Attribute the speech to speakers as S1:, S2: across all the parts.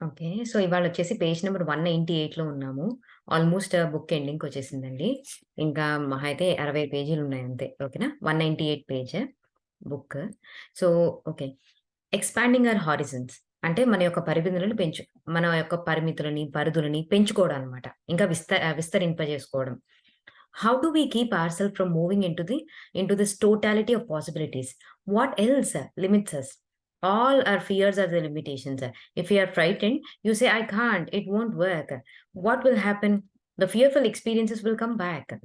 S1: Okay. So, ఇవాళొచ్చేసి page number 198లో ఉన్నాము. ఆల్‌మోస్ట్ బుక్ ఎండింగ్‌కొచ్చేసిందండి. ఇంకా మహా అయితే 60 పేజీలున్నాయి అంతే. ఓకేనా? 198 page book. So, okay. Expanding our horizons అంటే మన యొక్క పరిమితులను మన యొక్క పరిమితులని, పరిధులని పెంచుకోవడం అన్నమాట. ఇంకా విస్తరింపజేసుకోవడం. How do we keep our from moving into this totality of possibilities? What else limits us? All our fears are the limitations. If you are frightened, you say, I can't, it won't work. What will happen? The fearful experiences will come back.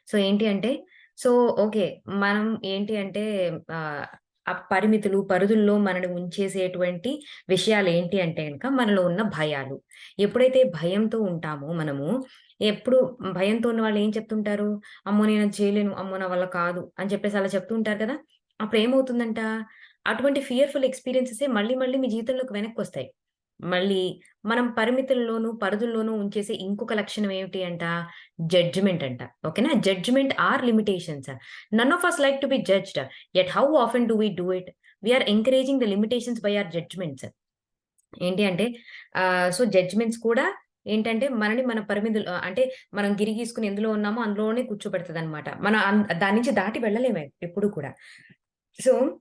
S1: So, ఏంటి అంటే so, okay. మనం ఏంటి అంటే ఆ పరిమితులు, పరిధుల్లో మనల్ని ఉంచేసేటువంటి విషయాలేంటి అంటే గనక మనలో ఉన్న భయాలు. ఎప్పుడైతే భయంతో ఉంటామో మనము, ఎప్పుడు భయంతో ఉన్నవాళ్ళు ఏం చెప్తుంటారు? అమ్మో! నేనది చేయలేను. అమ్మో! నా వల్ల కాదు అని చెప్పేసి అలా చెప్తూ ఉంటారు కదా! అప్పుడేమవుతుందంట, అటువంటి ఫియర్‌ఫుల్ ఎక్స్‌పీరియన్సెసే మళ్ళీ మళ్ళీ మీ జీవితంలోకి వెనక్కొస్తాయి. మళ్ళీ మనం పరిమితుల్లోనూ, పరిధుల్లోనూ ఉంచేసే ఇంకొక లక్షణం ఏమిటి అంట? జడ్జ్‌మెంట్ అంట. ఓకేనా? Judgement are limitations. None of us like to be judged. Yet how often do we do it? We are encouraging the limitations by our judgements. ఏంటి అంటే సో, జడ్జ్‌మెంట్స్ కూడా ఏంటంటే మనని మన పరిమితులు అంటే మనం గిరి గీసుకొని ఎందులో ఉన్నామో అందులోనే కూర్చోబెడతదనమాట. మనం దాని నుంచి దాటి వెళ్ళలేము ఎప్పుడు కూడా. సో,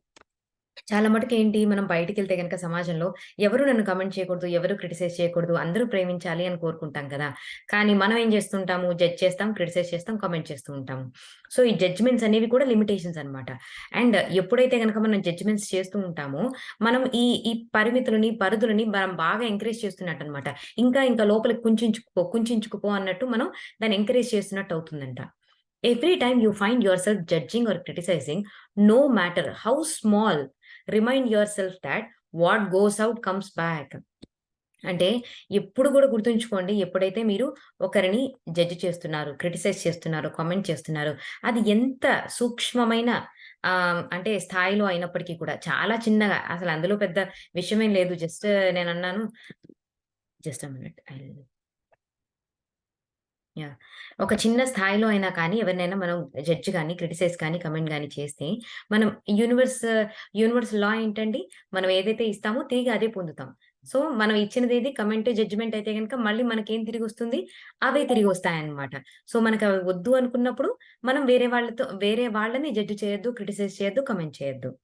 S1: చాలా మటుకేంటి మనం బయటికెళ్తే గనక సమాజంలో ఎవరు నన్ను కామెంట్ చేయకూడదు, ఎవరు క్రిటిసైజ్ చేయకూడదు, అందరూ ప్రేమించాలి అని కోరుకుంటాం కదా! కానీ మనం ఏం చేస్తుంటాము, జడ్జ్ చేస్తాం, క్రిటిసైజ్ చేస్తాం, కామెంట్ చేస్తూ ఉంటాము. సో, ఈ జడ్జ్‌మెంట్స్ అనేవి కూడా లిమిటేషన్స్ అన్నమాట. అండ్ ఎప్పుడైతే గనక మనం జడ్జ్‌మెంట్స్ చేస్తూ ఉంటామో, మనం ఈ పరిమితులని, పరిధులని మనం బాగా ఎంకరేజ్ చేస్తున్నట్టన్నమాట. ఇంకా లోపలికి కుంచించుకుపో అన్నట్టు మనం దాన్ని ఎంకరేజ్ చేస్తున్నట్టు అవుతుందంట. Every time you find yourself judging or criticising, no matter how small, remind yourself that what goes out comes back. అంటే ఎప్పుడు గూడా గుర్తుంచుకోండి. ఎప్పుడైతే మీరు ఒకరిని జడ్జ్ చేస్తున్నారో, క్రిటిసైజ్ చేస్తున్నారో, కామెంట్ చేస్తున్నారో, అది ఎంత సూక్ష్మమైన అంటే స్థాయిలో అయినప్పటికీ కూడా చాలా చిన్నగా అసలు అందులో పెద్ద విషయమేం లేదు. నేనన్నాను జస్ట్ ఎ మినిట్. యాహ్! ఒక చిన్న స్థాయిలో అయినా కానీ ఎవరినైనా మనం జడ్జ్ గాని, క్రిటిసైజ్ కానీ, కమెంట్ గాని చేస్తే మనం యూనివర్స్ యూనివర్స్ లా ఏంటండి? మనం ఏదైతే ఇస్తామో తిరిగి అదే పొందుతాం. సో, మనం ఇచ్చినదేది కమెంట్, జడ్జ్‌మెంట్ అయితే గనుక మళ్ళీ మనకేం తిరిగొస్తుంది? అవే తిరిగొస్తాయన్నమాట. సో, మనకవి వద్దు అనుకున్నప్పుడు మనం వేరే వాళ్ళని జడ్జ్ చేయొద్దు, క్రిటిసైజ్ చేయొద్దు, కమెంట్ చేయొద్దు.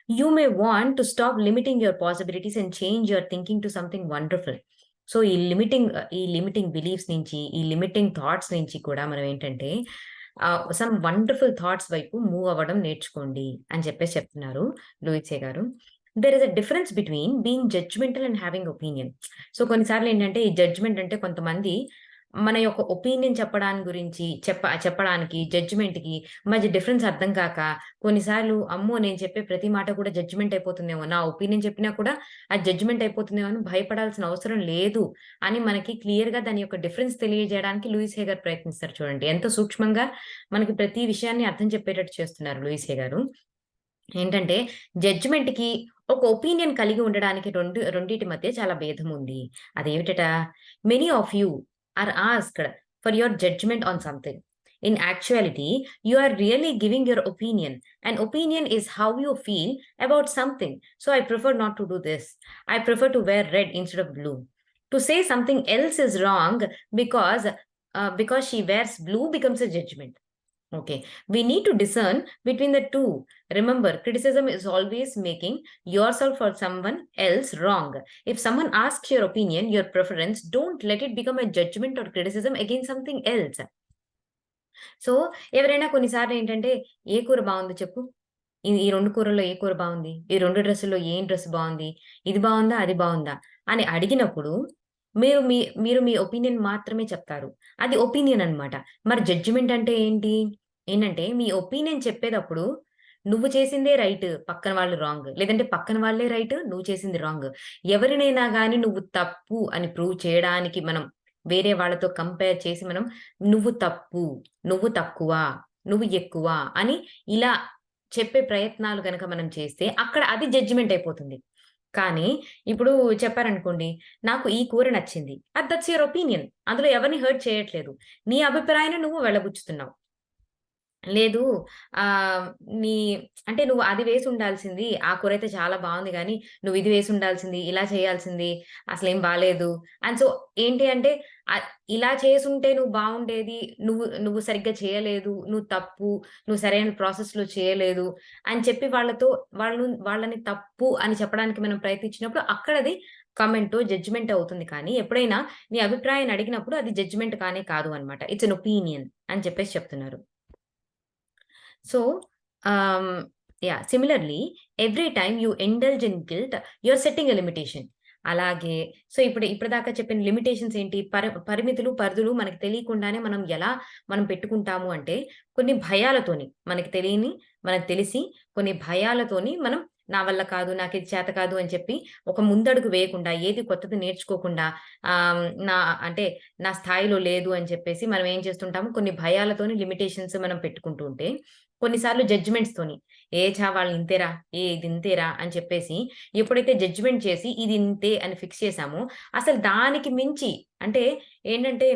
S1: You may want to stop limiting your possibilities and change your thinking to something wonderful. So, ఈ లిమిటింగ్ బిలీఫ్స్ నుంచి, ఈ లిమిటింగ్ థాట్స్ నుంచి కూడా మనం ఏంటంటే సమ్ వండర్‌ఫుల్ థాట్స్ వైపు మూవ్ అవ్వడం నేర్చుకోండి అని చెప్పేసి చెప్తున్నారు లూయిసే గారు. There is a difference between being judgemental and having opinion. So, కొన్నిసార్లు ఏంటంటే ఈ జడ్జ్‌మెంట్ అంటే కొంతమంది మన యొక్క ఒపీనియన్ చెప్పడానికి జడ్జ్‌మెంట్‌కి మధ్య డిఫరెన్స్ అర్థం కాక కొన్నిసార్లు అమ్మో! నేను చెప్పే ప్రతి మాట కూడా జడ్జ్‌మెంట్ అయిపోతుందేమో. నా ఒపీనియన్ చెప్పినా కూడా అది జడ్జ్‌మెంట్ అయిపోతుందేమో అని భయపడాల్సిన అవసరం లేదు అని మనకి క్లియర్‌గా దాని యొక్క డిఫరెన్స్ తెలియజేయడానికి లూయిస్ హే గారు ప్రయత్నిస్తారు చూడండి. ఎంత సూక్ష్మంగా మనకి ప్రతి విషయాన్ని అర్థం చెప్పేటట్టు చేస్తున్నారు లూయిస్ హే గారు. ఏంటంటే జడ్జ్‌మెంట్‌కి ఒక ఒపీనియన్ కలిగి ఉండడానికి రెండిటి మధ్య చాలా భేదం ఉంది. అదేమిటట? Many of you are asked for your judgement on something. In actuality you are really giving your opinion. And opinion is how you feel about something. So, I prefer not to do this. I prefer to wear red instead of blue. To say something else is wrong because because she wears blue becomes a judgement. Okay. We need to discern between the two. Remember, criticism is always making yourself or someone else wrong. If someone asks your opinion, your preference, don't let it become a judgment or criticism against something else. So, ఎవరైనా కొన్నిసార్లు ఏంటంటే, "ఏ కూర బావుంది చెప్పు? ఈ 2 కూరల్లో ఏ కూర బావుంది? ఈ 2 డ్రెస్సుల్లో ఏం డ్రెస్ బావుంది? ఇది బావుందా? అది బావుందా?" అని అడిగినప్పుడు మీరు మీ ఒపీనియన్ మాత్రమే చెప్తారు. అది ఒపీనియన్ అన్నమాట. మరి జడ్జిమెంట్ అంటే ఏంటి? ఏంటంటే మీ ఒపీనియన్ చెప్పేటప్పుడు నువ్వు చేసిందే రైట్, పక్కన వాళ్ళు రాంగ్. లేదంటే పక్కన వాళ్ళే రైట్, నువ్వు చేసింది రాంగ్. ఎవరినైనా గాని నువ్వు తప్పు అని ప్రూవ్ చేయడానికి మనం వేరే వాళ్ళతో కంపేర్ చేసి మనం నువ్వు తప్పు, నువ్వు తక్కువ, నువ్వు ఎక్కువ అని ఇలా చెప్పే ప్రయత్నాలు గనక మనం చేస్తే అక్కడ అది జడ్జిమెంట్ అయిపోతుంది. కానీ ఇప్పుడు చెప్పారనుకోండి, నాకు ఈ కూర నచ్చింది. That's your opinion. అందులో ఎవరిని హర్ట్ చేయట్లేదు. నీ అభిప్రాయాన్ని నువ్వు వెళ్ళబుచ్చుతున్నావు. లేదు. ఆహ్, నీ అంటే నువ్వు అది వేసుండాల్సింది. ఆ కూరైతే చాలా బావుంది గానీ, నువ్వు ఇది వేసుండాల్సింది, ఇలా చేయాల్సింది, అసలేం బాలేదు. అండ్ సో ఏంటి అంటే ఆహ్, ఇలా చేసుంటే నువ్వు బావుండేది. నువ్వు నువ్వు సరిగ్గా చేయలేదు. నువ్వు తప్పు. నువ్వు సరైన ప్రాసెస్‌లో చేయలేదు అని చెప్పి వాళ్ళని తప్పు అని చెప్పడానికి మనం ప్రయత్నించినప్పుడు అక్కడది కామెంటో, జడ్జ్‌మెంట్ అవుతుంది కానీ, ఎప్పుడైనా నీ అభిప్రాయాన్ని అడిగినప్పుడు అది జడ్జ్‌మెంట్ కానే కాదు అన్నమాట. ఇట్స్ ఎన్ ఒపీనియన్ అని చెప్పేసి చెప్తున్నారు. So, yeah, similarly, every time you indulge in guilt, you're setting a limitation. అలాగే సో, ఇప్పటిదాకా చెప్పిన లిమిటేషన్స్ ఏంటి? పరిమితులు, పరిధులు మనకు తెలియకుండానే మనం పెట్టుకుంటాము అంటే, కొన్ని భయాలతోని మనకు తెలియని, మనకు తెలిసి కొన్ని భయాలతోని మనం నా వల్ల కాదు, నాకిది చేత కాదు అని చెప్పి ఒక ముందడుగు వేయకుండా, ఏది కొత్తది నేర్చుకోకుండా ఆహ్, నా అంటే నా స్థాయిలో లేదు అని చెప్పేసి మనం ఏం చేస్తుంటాము, కొన్ని భయాలతోని లిమిటేషన్స్ మనం పెట్టుకుంటూ ఉంటే కొన్నిసార్లు జడ్జ్‌మెంట్స్‌తోని వాళ్ళు ఇంతేరా, ఇది ఇంతేరా అని చెప్పేసి ఎప్పుడైతే జడ్జ్‌మెంట్ చేసి ఇది ఇంతే అని ఫిక్స్ చేసామో, అసలు దానికి మించి అంటే ఏంటంటే,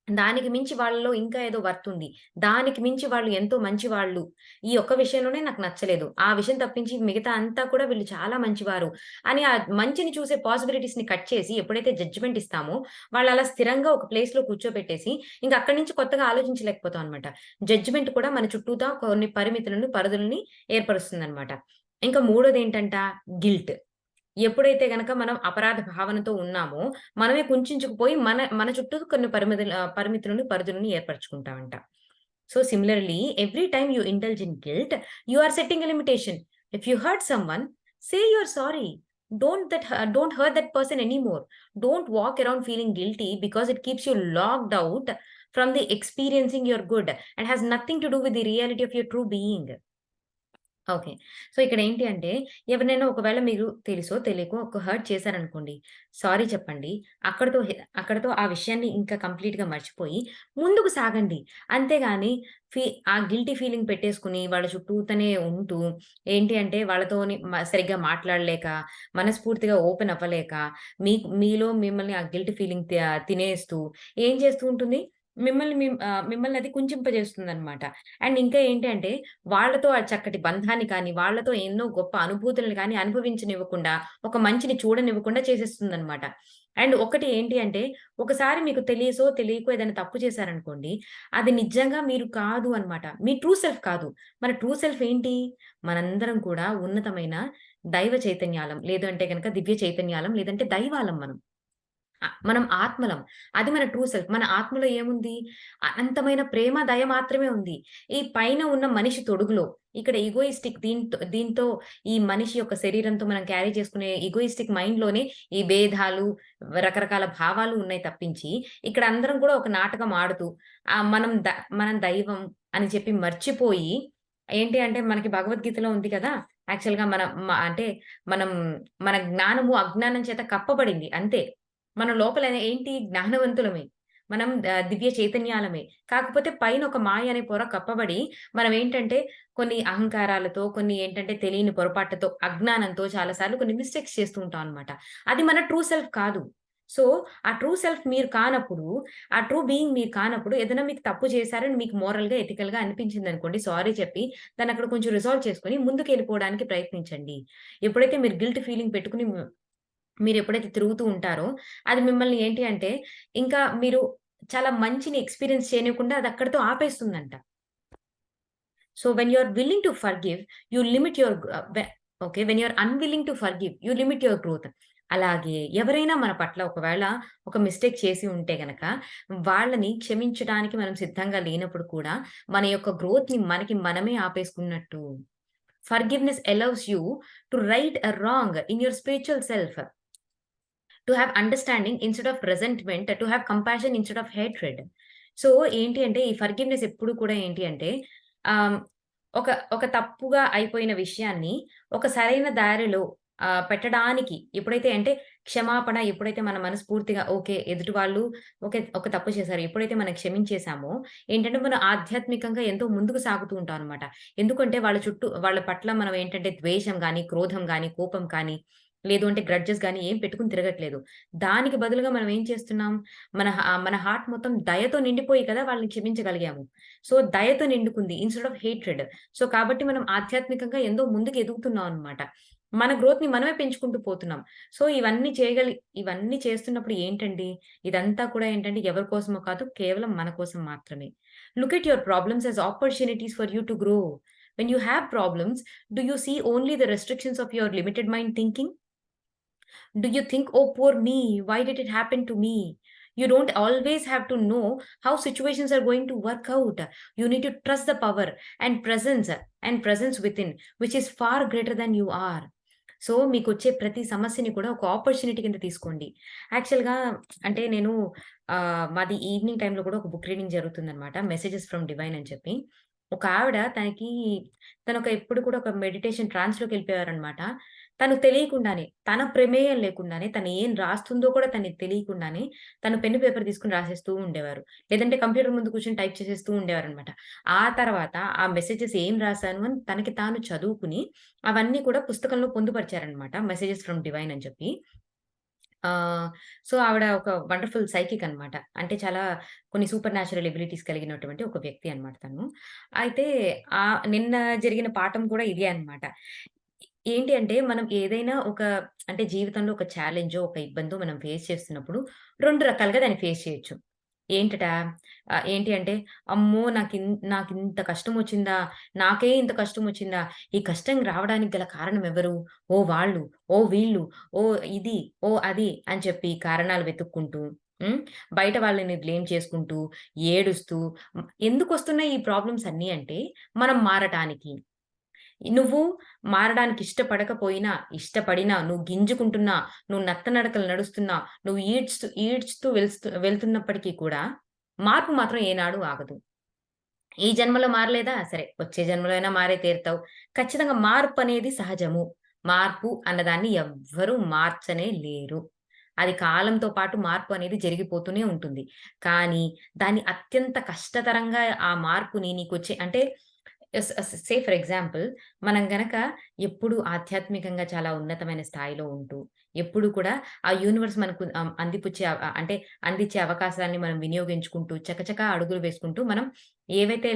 S1: దానికి మించి వాళ్ళలో ఇంకా ఏదో వర్త్ ఉంది. దానికి మించి వాళ్ళు ఎంతో మంచివాళ్ళు. ఈ ఒక్క విషయంలోనే నాకు నచ్చలేదు. ఆ విషయం తప్పించి మిగతా అంతా కూడా వీళ్ళు చాలా మంచివారు అని ఆ మంచిని చూసే పాసిబిలిటీస్‌ని కట్ చేసి ఎప్పుడైతే జడ్జ్‌మెంట్ ఇస్తామో, వాళ్ళలా స్థిరంగా ఒక ప్లేస్‌లో కూర్చోబెట్టేసి ఇంక అక్కడి నుంచి కొత్తగా ఆలోచించలేకపోతాం అనమాట. జడ్జ్‌మెంట్ కూడా మన చుట్టూతా కొన్ని పరిమితులను, పరిధులని ఏర్పరుస్తుందనమాట. ఇంకా మూడోదేంటంట గిల్ట్. ఎప్పుడైతే గనక మనం అపరాధ భావనతో ఉన్నామో, మనమే కుంచించుకుపోయి మన మన చుట్టూ కొన్ని పరిమితులను, పరిధులను ఏర్పరచుకుంటామంట. So, similarly every time you indulge in guilt, you are setting a limitation. If you hurt someone, say you are sorry. Don't hurt that person anymore. Don't walk around feeling guilty because it keeps you locked out from the experiencing your good and has nothing to do with the reality of your true being. Okay. So, ఇక్కడేంటి అంటే, ఎవరినైనా ఒకవేళ మీరు తెలుసో, తెలియకో ఒక hurt చేశారనుకోండి, sorry చెప్పండి. అక్కడితో ఆ విషయాన్ని ఇంకా కంప్లీట్‌గా మర్చిపోయి ముందుకు సాగండి. అంతేగాని ఫీ ఆ గిల్టీ ఫీలింగ్ పెట్టేసుకొని వాళ్ళ చుట్టూతనే ఉంటూ, ఏంటి అంటే వాళ్ళతోని సరిగ్గా మాట్లాడలేక, మనస్ఫూర్తిగా ఓపెన్ అవ్వలేక, మీలో మిమ్మల్ని ఆ గిల్ట్ ఫీలింగ్ తినేస్తూ ఏం చేస్తూ ఉంటుంది? మిమ్మల్ని అది కుంచింపజేస్తుందనమాట. అండ్ ఇంకా ఏంటి అంటే వాళ్ళతో ఆ చక్కటి బంధాన్ని కానీ, వాళ్ళతో ఎన్నో గొప్ప అనుభూతులను గాని అనుభవించనివ్వకుండా, ఒక మంచిని చూడనివ్వకుండా చేసేస్తుందనమాట. అండ్ ఒకటి ఏంటి అంటే, ఒకసారి మీకు తెలిసో, తెలియకో ఏదైనా తప్పు చేశారనుకోండి, అది నిజంగా మీరు కాదు అనమాట. మీ ట్రూ సెల్ఫ్ కాదు. మన ట్రూ సెల్ఫ్ ఏంటి? మనందరం కూడా ఉన్నతమైన దైవ చైతన్యాలం. లేదు అంటే గనక దివ్య చైతన్యాలం. లేదంటే దైవాలం మనం. మనం ఆత్మలం. అది మన ట్రూ సెల్ఫ్. మన ఆత్మలో ఏముంది? అనంతమైన ప్రేమ, దయ మాత్రమే ఉంది. ఈ పైన ఉన్న మనిషి తొడుగులో ఇక్కడ ఎగోయిస్టిక్ దీంతో ఈ మనిషి యొక్క శరీరంతో మనం క్యారీ చేసుకునే ఎగోయిస్టిక్ మైండ్‌లోనే ఈ భేదాలు, రకరకాల భావాలు ఉన్నాయి తప్పించి, ఇక్కడ అందరం కూడా ఒక నాటకం ఆడుతూ మనం దైవం అని చెప్పి మర్చిపోయి ఏంటి అంటే మనకి భగవద్గీతలో ఉంది కదా! యాక్చువల్‌గా మన మ అంటే మనం మన జ్ఞానము అజ్ఞానం చేత కప్పబడింది అంతే. మన లోపల ఏంటి జ్ఞానవంతులమే. మనం దివ్య చైతన్యాలమే. కాకపోతే పైన ఒక మాయ అనే పొర కప్పబడి, మనమేంటంటే కొన్ని అహంకారాలతో, కొన్ని ఏంటంటే తెలియని పొరపాట్లతో, అజ్ఞానంతో చాలా సార్లు కొన్ని మిస్టేక్స్ చేస్తూ ఉంటాం అన్నమాట. అది మన ట్రూ సెల్ఫ్ కాదు. సో, ఆ ట్రూ సెల్ఫ్ మీరు కానప్పుడు, ఆ ట్రూ బీయింగ్ మీరు కానప్పుడు ఏదైనా మీకు తప్పు చేశారని మీకు మోరల్‌గా, ఎథికల్‌గా అనిపించిందనుకోండి, సారీ చెప్పి దాన్నక్కడ కొంచెం రిజాల్వ్ చేసుకొని ముందుకెళ్ళిపోవడానికి ప్రయత్నించండి. ఎప్పుడైతే మీరు గిల్ట్ ఫీలింగ్ పెట్టుకొని మీరెప్పుడైతే తిరుగుతూ ఉంటారో, అది మిమ్మల్ని ఏంటి అంటే, ఇంకా మీరు చాలా మంచిని ఎక్స్‌పీరియన్స్ చేయనీయకుండా అది అక్కడితో ఆపేస్తుందంట. So, when you are willing to forgive, you limit your okay. When you are unwilling to forgive, you limit your growth. అలాగే ఎవరైనా మన పట్ల ఒకవేళ ఒక మిస్టేక్ చేసి ఉంటే గనక, వాళ్ళని క్షమించడానికి మనం సిద్ధంగా లేనప్పుడు కూడా, మన యొక్క గ్రోత్‌ని మనకి మనమే ఆపేసుకున్నట్టు. Forgiveness allows you to right a wrong in your spiritual self. To have understanding instead of resentment, to have compassion instead of hatred. So, ఏంటి అంటే ఈ ఫర్‌గివ్‌నెస్ ఎప్పుడు కూడా ఏంటి అంటే ఆహ్, ఒక ఒక తప్పుగా అయిపోయిన విషయాన్ని ఒక సరైన దారిలో పెట్టడానికి ఎప్పుడైతే అంటే క్షమాపణ ఎప్పుడైతే మన మనస్ఫూర్తిగా ఓకే. ఎదుటి వాళ్ళు ఓకే. ఒక తప్పు చేశారు. ఎప్పుడైతే మనం క్షమించేసామో ఏంటంటే మనం ఆధ్యాత్మికంగా ఎంతో ముందుకు సాగుతూ ఉంటాం అన్నమాట. ఎందుకంటే వాళ్ళ పట్ల మనం ఏంటంటే ద్వేషం గాని, క్రోధం గాని, కోపం కానీ లేదు అంటే గ్రడ్జెస్ గాని ఏం పెట్టుకొని తిరగట్లేదు. దానికి బదులుగా మనం ఏం చేస్తున్నాం? మన హార్ట్ మొత్తం దయతో నిండిపోయి కదా వాళ్ళని క్షమించగలిగాము. సో, దయతో నిండుకుంది ఇన్‌స్టెడ్ ఆఫ్ హేట్రెడ్. సో, కాబట్టి మనం ఆధ్యాత్మికంగా ఎంతో ముందుకు ఎదుగుతున్నాం అన్నమాట. మన గ్రోత్‌ని మనమే పెంచుకుంటూ పోతున్నాం. సో, ఇవన్నీ చేస్తున్నప్పుడు ఏంటండి? ఇదంతా కూడా ఏంటంటే ఎవరి కోసమో కాదు, కేవలం మన కోసం మాత్రమే. Look at your problems as opportunities for you to grow. When you have problems, do you see only the restrictions of your limited mind thinking? Do you think, oh, poor me, why did it happen to me? You don't always have to know how situations are going to work out. You need to trust the power and presence within, which is far greater than you are. So, మీకొచ్చే ప్రతి సమస్యని కూడా ఒక opportunity కింద తీసుకోండి. యాక్చువల్‌గా అంటే నేను మాది ఈవినింగ్ టైమ్‌లో కూడా ఒక బుక్ రీడింగ్ జరుగుతుందనమాట. 'మెసేజెస్ ఫ్రమ్ డివైన్' అని చెప్పి. ఒక ఆవిడ ఎప్పుడు కూడా ఒక మెడిటేషన్ ట్రాన్స్‌లోకెళ్ళిపోయారనమాట. తను తెలియకుండానే, తన ప్రమేయం లేకుండానే, తను ఏం రాస్తుందో కూడా తనకి తెలియకుండానే, తను పెన్ను, పేపర్ తీసుకొని రాసేస్తూ ఉండేవారు. లేదంటే కంప్యూటర్ ముందు కూర్చొని టైప్ చేసేస్తూ ఉండేవారనమాట. ఆ తర్వాత ఆ మెసేజెస్ ఏం రాసాను అని తనకి తాను చదువుకుని, అవన్నీ కూడా పుస్తకంలో పొందుపరిచారనమాట. 'మెసేజెస్ ఫ్రమ్ డివైన్' అని చెప్పి. ఆహ్, సో, ఆవిడ ఒక వండర్‌ఫుల్ సైకిక్ అనమాట. అంటే చాలా కొన్ని సూపర్ న్యాచురల్ ఎబిలిటీస్ కలిగినటువంటి ఒక వ్యక్తి అనమాట తను. అయితే నిన్న జరిగిన పాఠం కూడా ఇదే అనమాట. ఏంటి అంటే మనం ఏదైనా అంటే జీవితంలో ఒక ఛాలెంజో, ఒక ఇబ్బందో మనం ఫేస్ చేస్తున్నప్పుడు 2 రకాలుగా దాన్ని ఫేస్ చేయొచ్చు. ఏంటట? ఏంటి అంటే, అమ్మో! నాకింత కష్టమొచ్చిందా? నాకే ఇంత కష్టమొచ్చిందా? ఈ కష్టం రావడానికి గల కారణం ఎవరు? ఓ వాళ్ళు, ఓ వీళ్ళు, ఓ ఇది, ఓ అది అని చెప్పి కారణాలు వెతుక్కుంటూ, హ్మ్. బయట వాళ్ళని బ్లేమ్ చేసుకుంటూ, ఏడుస్తూ ఎందుకొస్తున్నాయి ఈ ప్రాబ్లమ్స్ అన్నీ అంటే, మనం మారటానికి. నువ్వు మారడానికి ఇష్టపడకపోయినా, ఇష్టపడినా, నువ్వు గింజుకుంటున్నా, నువ్వు నత్తనడకలు నడుస్తున్నా, నువ్వు ఈడ్చుతూ ఈడ్చుతూ వెళ్తున్నప్పటికీ కూడా మార్పు మాత్రం ఏనాడు ఆగదు. ఈ జన్మలో మారలేదా? సరే, వచ్చే జన్మలో అయినా మారే తీరుతావు. ఖచ్చితంగా మార్పనేది సహజము. మార్పు అన్నదాన్ని ఎవ్వరూ మార్చనే లేరు. అది కాలంతో పాటు మార్పు అనేది జరిగిపోతూనే ఉంటుంది. కానీ దాన్ని అత్యంత కష్టతరంగా ఆ మార్పుని నీకొచ్చే అంటే సే ఫర్ ఎగ్జాంపుల్ మనం గనక ఎప్పుడు ఆధ్యాత్మికంగా చాలా ఉన్నతమైన స్థాయిలో ఉంటూ, ఎప్పుడు కూడా ఆ యూనివర్స్ మనకు అంటే అందించే అవకాశాన్ని మనం వినియోగించుకుంటూ, చకచకా అడుగులు వేసుకుంటూ మనం ఏవైతే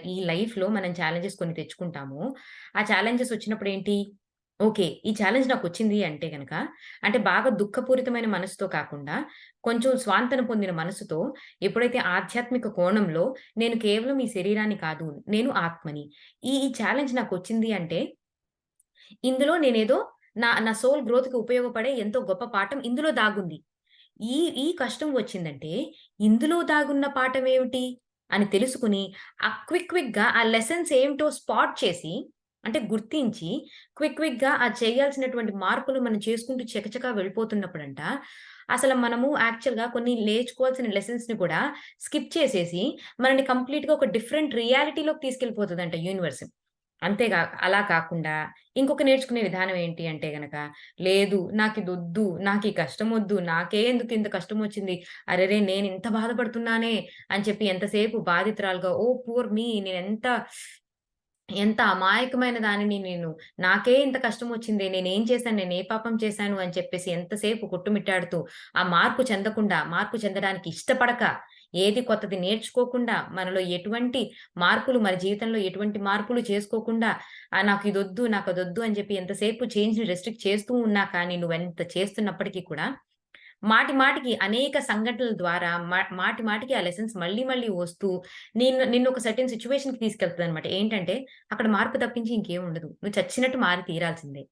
S1: ఈ లైఫ్‌లో మనం ఛాలెంజెస్ కొన్ని తెచ్చుకుంటామో, ఆ ఛాలెంజెస్ వచ్చినప్పుడేంటి, ఓకే. ఈ ఛాలెంజ్ నాకొచ్చింది అంటే గనక, అంటే బాగా దుఃఖపూరితమైన మనసుతో కాకుండా, కొంచెం స్వాంతన పొందిన మనసుతో ఎప్పుడైతే ఆధ్యాత్మిక కోణంలో నేను కేవలం ఈ శరీరాన్ని కాదు, నేను ఆత్మని. ఈ ఛాలెంజ్ నాకొచ్చింది అంటే, ఇందులో నేనేదో నా నా సోల్ గ్రోత్‌కి ఉపయోగపడే ఎంతో గొప్ప పాఠం ఇందులో దాగుంది. ఈ ఈ కష్టం వచ్చిందంటే, ఇందులో దాగున్న పాఠమేమిటి అని తెలుసుకొని, క్విక్‌గా ఆ లెసన్స్ ఏమిటో స్పాట్ చేసి, అంటే గుర్తించి, క్విక్‌గా ఆ చేయాల్సినటువంటి మార్పులు మనం చేసుకుంటూ చకచకా వెళ్ళిపోతున్నప్పుడంట, అసలు మనము యాక్చువల్‌గా కొన్ని నేర్చుకోవాల్సిన లెసన్స్‌ని కూడా స్కిప్ చేసేసి, మనల్ని కంప్లీట్‌గా ఒక డిఫరెంట్ రియాలిటీలోకి తీసుకెళ్ళిపోతదంట యూనివర్స్. అలా కాకుండా ఇంకొక నేర్చుకునే విధానం ఏంటి అంటే గనక, లేదు నాకిదొద్దు, నాకీ కష్టమొద్దు, నాకే ఎందుకింత కష్టమొచ్చింది, అరెరే! నేనింత బాధపడుతున్నానే అని చెప్పి ఎంతసేపు బాధితురాలుగా ఓహ్! పూర్ మీ ఎంత అమాయకమైన దానిని నేను. నాకే ఇంత కష్టమొచ్చిందే. నేనేం చేశాను? నేనే పాపం చేశాను? అని చెప్పేసి ఎంతసేపు కొట్టుమిట్టాడుతూ, ఆ మార్పు చెందకుండా, మార్పు చెందడానికి ఇష్టపడక, ఏది కొత్తది నేర్చుకోకుండా, మనలో ఎటువంటి మన జీవితంలో ఎటువంటి మార్పులు చేసుకోకుండా, నాకదొద్దు అని చెప్పి ఎంతసేపు చేంజ్‌ని రెస్ట్రిక్ట్ చేస్తూ ఉన్నా కానీ, నువ్వెంత చేస్తున్నప్పటికీ కూడా మాటికి అనేక సంఘటనల ద్వారా మాటికి ఆ లెసన్స్ మళ్ళీ వస్తూ నిన్నొక సర్టెన్ సిట్యుయేషన్‌కి తీసుకెళ్తదనమాట. ఏంటంటే అక్కడ మార్పు తప్పించి ఇంకేం ఉండదు. నువ్వు చచ్చినట్టు మారి తీరాల్సిందే.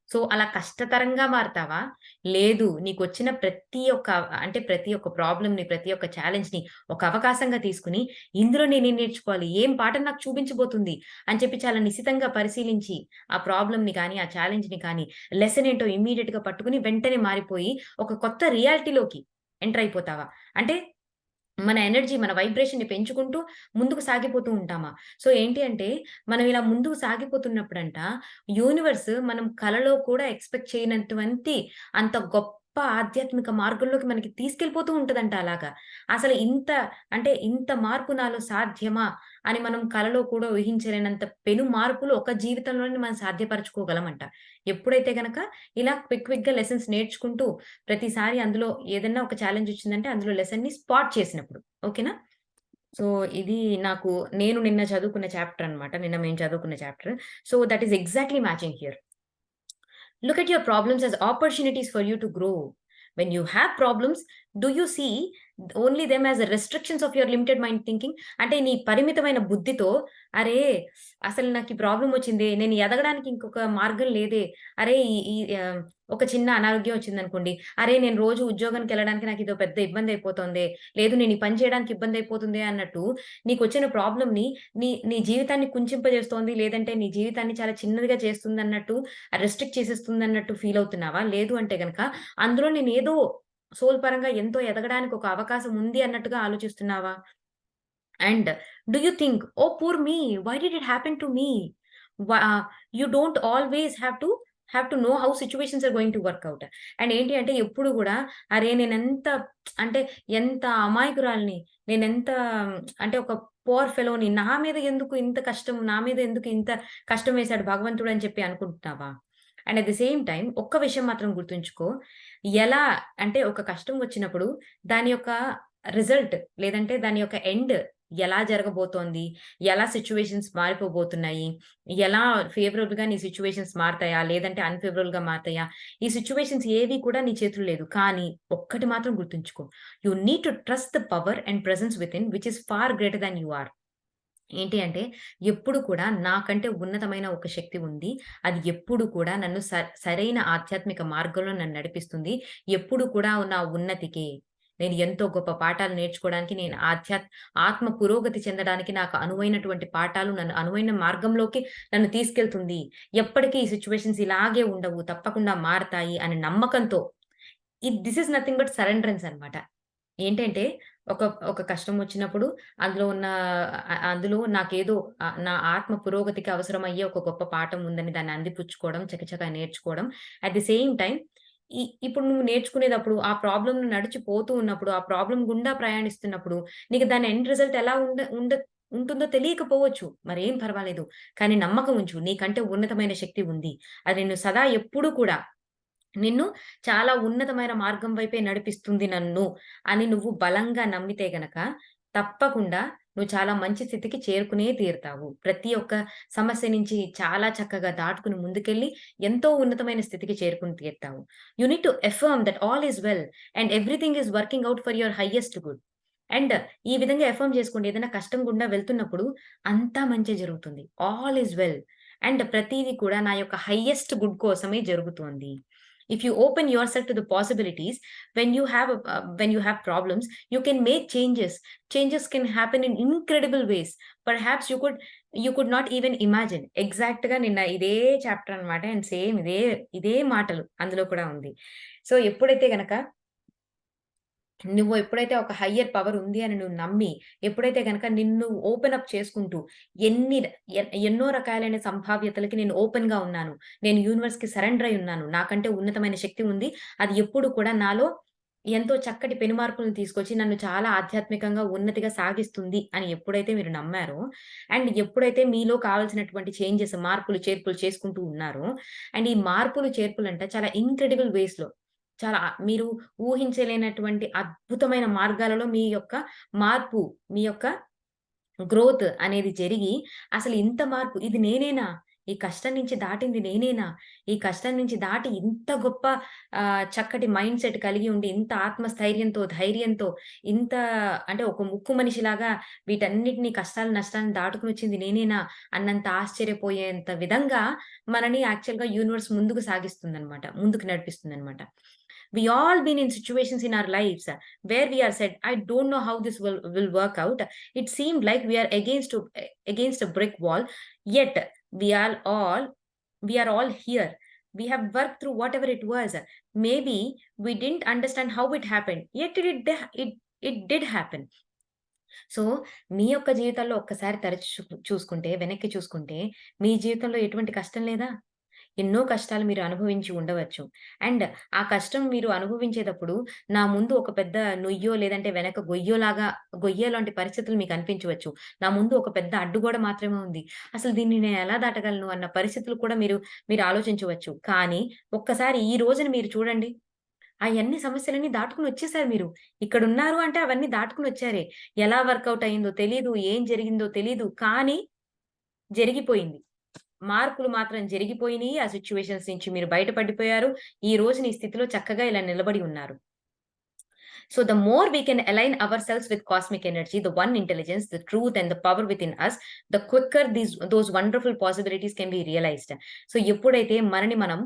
S1: సో, అలా కష్టతరంగా మారతావా? లేదు. నీకొచ్చిన ప్రతి ఒక్క ప్రాబ్లమ్‌ని, ప్రతి ఒక్క ఛాలెంజ్‌ని ఒక అవకాశంగా తీసుకొని, ఇందులో నేనేం నేర్చుకోవాలి? ఏం పాఠం నాకు చూపించబోతుంది? అని చెప్పి చాలా నిశితంగా పరిశీలించి, ఆ ప్రాబ్లమ్‌ని కానీ, ఆ ఛాలెంజ్‌ని కానీ, లెసన్ ఏంటో ఇమ్మీడియేట్‌గా పట్టుకొని వెంటనే మారిపోయి, ఒక కొత్త రియాలిటీలోకి ఎంటర్ అయిపోతావా? అంటే మన ఎనర్జీ, మన వైబ్రేషన్‌ని పెంచుకుంటూ ముందుకు సాగిపోతూ ఉంటామా? సో, ఏంటి అంటే, మనం ఇలా ముందుకు సాగిపోతున్నప్పుడంట, యూనివర్స్ మనం కలలో కూడా ఎక్స్‌పెక్ట్ చేయనటువంటి అంత గొప్ప ఆధ్యాత్మిక మార్గంలోకి మనకి తీసుకెళ్ళిపోతూ ఉంటదంట అలాగా. అసలు ఇంత మార్పు నాలో సాధ్యమా అని మనం కలలో కూడా ఊహించలేనంత పెను మార్పులు ఒక జీవితంలోనే మనం సాధ్యపరచుకోగలమంట. ఎప్పుడైతే గనక ఇలా క్విక్‌గా లెసన్స్ నేర్చుకుంటూ ప్రతిసారి అందులో ఏదన్నా ఒక ఛాలెంజ్ వచ్చిందంటే అందులో లెసన్‌ని స్పాట్ చేసినప్పుడు. ఓకేనా? సో, ఇది నాకు నేను నిన్న చదువుకున్న చాప్టర్ అన్నమాట. నిన్న మేము చదువుకున్న chapter. So, that is exactly matching here. Look at your problems as opportunities for you to grow. When you have problems, do you see only them as restrictions of your limited mind thinking? అంటే నీ పరిమితమైన బుద్ధితో, అరే! అసలు నాకు ఈ problem వచ్చిందే. నేను ఎదగడానికి ఇంకొక మార్గం లేదే. అరే! ఈ ఈ ఒక చిన్న అనారోగ్యం వచ్చిందనుకోండి. అరే! నేను రోజు ఉద్యోగానికెళ్ళడానికి నాకిదో పెద్ద ఇబ్బందయిపోతోందే. లేదు నేను ఈ పని చేయడానికి ఇబ్బందయిపోతుందే అన్నట్టు నీకొచ్చిన ప్రాబ్లమ్‌ని నీ జీవితాన్ని కుంచింపజేస్తోంది. లేదంటే నీ జీవితాన్ని చాలా చిన్నదిగా చేస్తుందన్నట్టు రెస్ట్రిక్ట్ చేసేస్తుందన్నట్టు ఫీల్ అవుతున్నావా? లేదు అంటే గనక అందులో నేనేదో సోల్ పరంగా ఎంతో ఎదగడానికి ఒక అవకాశం ఉంది అన్నట్టుగా ఆలోచిస్తున్నావా? And do you think, "oh! Poor me. Why did it happen to me?" You don't always have to know how situations are going to work out. And ఏంటి అంటే ఎప్పుడు గూడా అరే! అంటే ఎంత అమాయకురాలిని, నేనెంత అంటే ఒక పూర్ ఫెలోని. నా మీద ఎందుకు ఇంత కష్టం, నా మీద ఎందుకు ఇంత కష్టం వేసాడు భగవంతుడు అని చెప్పి అనుకుంటున్నావా? And at the same time ఒక్క విషయం మాత్రం గుర్తుంచుకో. ఎలా అంటే ఒక కష్టం వచ్చినప్పుడు దాని యొక్క రిజల్ట్ లేదంటే దాని యొక్క ఎండ్ ఎలా జరగబోతోంది? ఎలా సిట్యుయేషన్స్ మారిపోబోతున్నాయి? ఎలా ఫేవరబుల్‌గా నీ సిట్యుయేషన్స్ మారతాయా? లేదంటే అన్‌ఫేవరబుల్‌గా మారతాయా? ఈ సిట్యుయేషన్స్ ఏవి కూడా నీ చేతుల్లో లేదు. కానీ ఒక్కటి మాత్రం గుర్తుంచుకో. You need to trust the power and presence within which is far greater than you are. ఏంటి అంటే, ఎప్పుడు కూడా నాకంటే ఉన్నతమైన ఒక శక్తి ఉంది. అది ఎప్పుడు కూడా నన్ను సరైన ఆధ్యాత్మిక మార్గంలో నన్ను నడిపిస్తుంది. ఎప్పుడు కూడా నా ఉన్నతికే. నేను ఎంతో గొప్ప పాఠాలు నేర్చుకోవడానికి, నేను ఆత్మ పురోగతి చెందడానికి నాకు అనువైనటువంటి పాఠాలు నన్ను అనువైన మార్గంలోకి నన్ను తీసుకెళ్తుంది. ఎప్పటికీ ఈ సిట్యుయేషన్స్ ఇలాగే ఉండవు. తప్పకుండా మారతాయి అనే నమ్మకంతో థిస్ ఈస్ నథింగ్ బట్ సరెండరెన్స్ అన్నమాట. ఏంటంటే, ఒక ఒక కష్టం వచ్చినప్పుడు అందులో నాకేదో నా ఆత్మ పురోగతికి అవసరమయ్యే ఒక గొప్ప పాఠం ఉందని దాన్ని అందిపుచ్చుకోవడం, చకచకా నేర్చుకోవడం. అట్ ది సేమ్ టైమ్ ఇప్పుడు నువ్వు నేర్చుకునేటప్పుడు, ఆ ప్రాబ్లమ్‌ని నడిచిపోతూ ఉన్నప్పుడు, ఆ ప్రాబ్లమ్ గుండా ప్రయాణిస్తున్నప్పుడు, నీకు దాని ఎండ్ రిజల్ట్ ఎలా ఉంటుందో తెలియకపోవచ్చు. మరేం పర్వాలేదు. కానీ నమ్మకం ఉంచు. నీకంటే ఉన్నతమైన శక్తి ఉంది. అది నిన్ను సదా ఎప్పుడూ కూడా నిన్ను చాలా ఉన్నతమైన మార్గం వైపే నడిపిస్తుంది నన్ను అని నువ్వు బలంగా నమ్మితే గనక, తప్పకుండా నువ్వు చాలా మంచి స్థితికి చేరుకునే తీరుతావు. ప్రతి ఒక్క సమస్య నుంచి చాలా చక్కగా దాటుకుని ముందుకెళ్ళి ఎంతో ఉన్నతమైన స్థితికి చేరుకొని తీరుతావు. You need to affirm that all is well and everything is working out for your highest good. And ఈ విధంగా అఫర్మ్ చేసుకోండి. ఏదైనా కష్టం గుండా వెళ్తున్నప్పుడు అంతా మంచే జరుగుతుంది. All is well. అండ్ ప్రతీది కూడా నా యొక్క హైయెస్ట్ గుడ్ కోసమే జరుగుతోంది. If you open yourself to the possibilities, when you have problems, you can make changes. Changes can happen in incredible ways. Perhaps you could not even imagine. ఎగ్జాక్ట్‌గా నిన్న ఇదే chapter అన్నమాట. అండ్ సేమ్ ఇదే మాటలు అందులో కూడా ఉంది. సో, ఎప్పుడైతే గనక నువ్వు ఎప్పుడైతే ఒక హయ్యర్ పవర్ ఉంది అని నువ్వు నమ్మి, ఎప్పుడైతే గనక నిన్ను ఓపెన్ అప్ చేసుకుంటూ ఎన్ని ఎన్నో రకాలైన సంభావ్యతలకి నేను ఓపెన్‌గా ఉన్నాను. నేను యూనివర్స్‌కి సరెండర్ అయి ఉన్నాను. నాకంటే ఉన్నతమైన శక్తి ఉంది. అది ఎప్పుడు కూడా నాలో ఎంతో చక్కటి పెనుమార్పులను తీసుకొచ్చి నన్ను చాలా ఆధ్యాత్మికంగా ఉన్నతిగా సాగిస్తుంది అని ఎప్పుడైతే మీరు నమ్మారో, అండ్ ఎప్పుడైతే మీలో కావాల్సినటువంటి చేంజెస్, మార్పులు, చేర్పులు చేసుకుంటూ ఉన్నారో, అండ్ ఈ మార్పులు, చేర్పులంట చాలా ఇన్‌క్రెడిబుల్ వేస్‌లో చాలా మీరు ఊహించలేనటువంటి అద్భుతమైన మార్గాలలో మీ యొక్క మార్పు, మీ యొక్క గ్రోత్ అనేది జరిగి, అసలు ఇంత మార్పు ఇది నేనేనా? ఈ కష్టం నుంచి దాటింది నేనేనా? ఈ కష్టం నుంచి దాటి ఇంత గొప్ప చక్కటి మైండ్‌సెట్ కలిగి ఉండి, ఇంత ఆత్మస్థైర్యంతో, ధైర్యంతో, ఇంత అంటే ఒక ముక్కు మనిషిలాగా వీటన్నిటిని కష్టాలు, నష్టాలను దాటుకొనొచ్చింది నేనేనా? అన్నంత ఆశ్చర్యపోయేంత విధంగా మనని యాక్చువల్‌గా యూనివర్స్ ముందుకు సాగిస్తుందనమాట. ముందుకు నడిపిస్తుందనమాట. We all been in situations in our lives where we are said, "I don't know how this will work out." It seemed like we are against a brick wall, yet we are all we are all here. We have worked through whatever it was. Maybe we didn't understand how it happened, yet it did happen. So, మీ యొక్క జీవితాల్లో ఒక్కసారి తరచి చూసుకుంటే, వెనక్కి చూసుకుంటే, మీ జీవితంలో ఎటువంటి కష్టం లేదా? ఎన్నో కష్టాలు మీరు అనుభవించి ఉండవచ్చు. అండ్ ఆ కష్టం మీరు అనుభవించేటప్పుడు నా ముందు ఒక పెద్ద నుయ్యో లేదంటే వెనక గొయ్య లాంటి పరిస్థితులు మీకు అనిపించవచ్చు. నా ముందు ఒక పెద్ద అడ్డుగోడ మాత్రమే ఉంది. అసలు దీన్ని నేను ఎలా దాటగలను అన్న పరిస్థితులు కూడా మీరు ఆలోచించవచ్చు. కానీ ఒక్కసారి ఈ రోజున మీరు చూడండి. అయన్ని సమస్యలన్నీ దాటుకొనొచ్చేసారు మీరు. ఇక్కడున్నారు అంటే అవన్నీ దాటుకొనొచ్చారే. ఎలా వర్కౌట్ అయిందో తెలీదు. ఏం జరిగిందో తెలీదు. కానీ జరిగిపోయింది. మార్పులు మాత్రం జరిగిపోయినియి. ఆ సిట్యుయేషన్స్ నుంచి మీరు బయట పడిపోయారు. ఈ రోజున ఈ స్థితిలో చక్కగా ఇలా నిలబడి ఉన్నారు. So the more we can align ourselves with cosmic energy, the one intelligence, the truth and the power within us, the quicker those wonderful possibilities can be realized. So ఎప్పుడైతే మనని మనం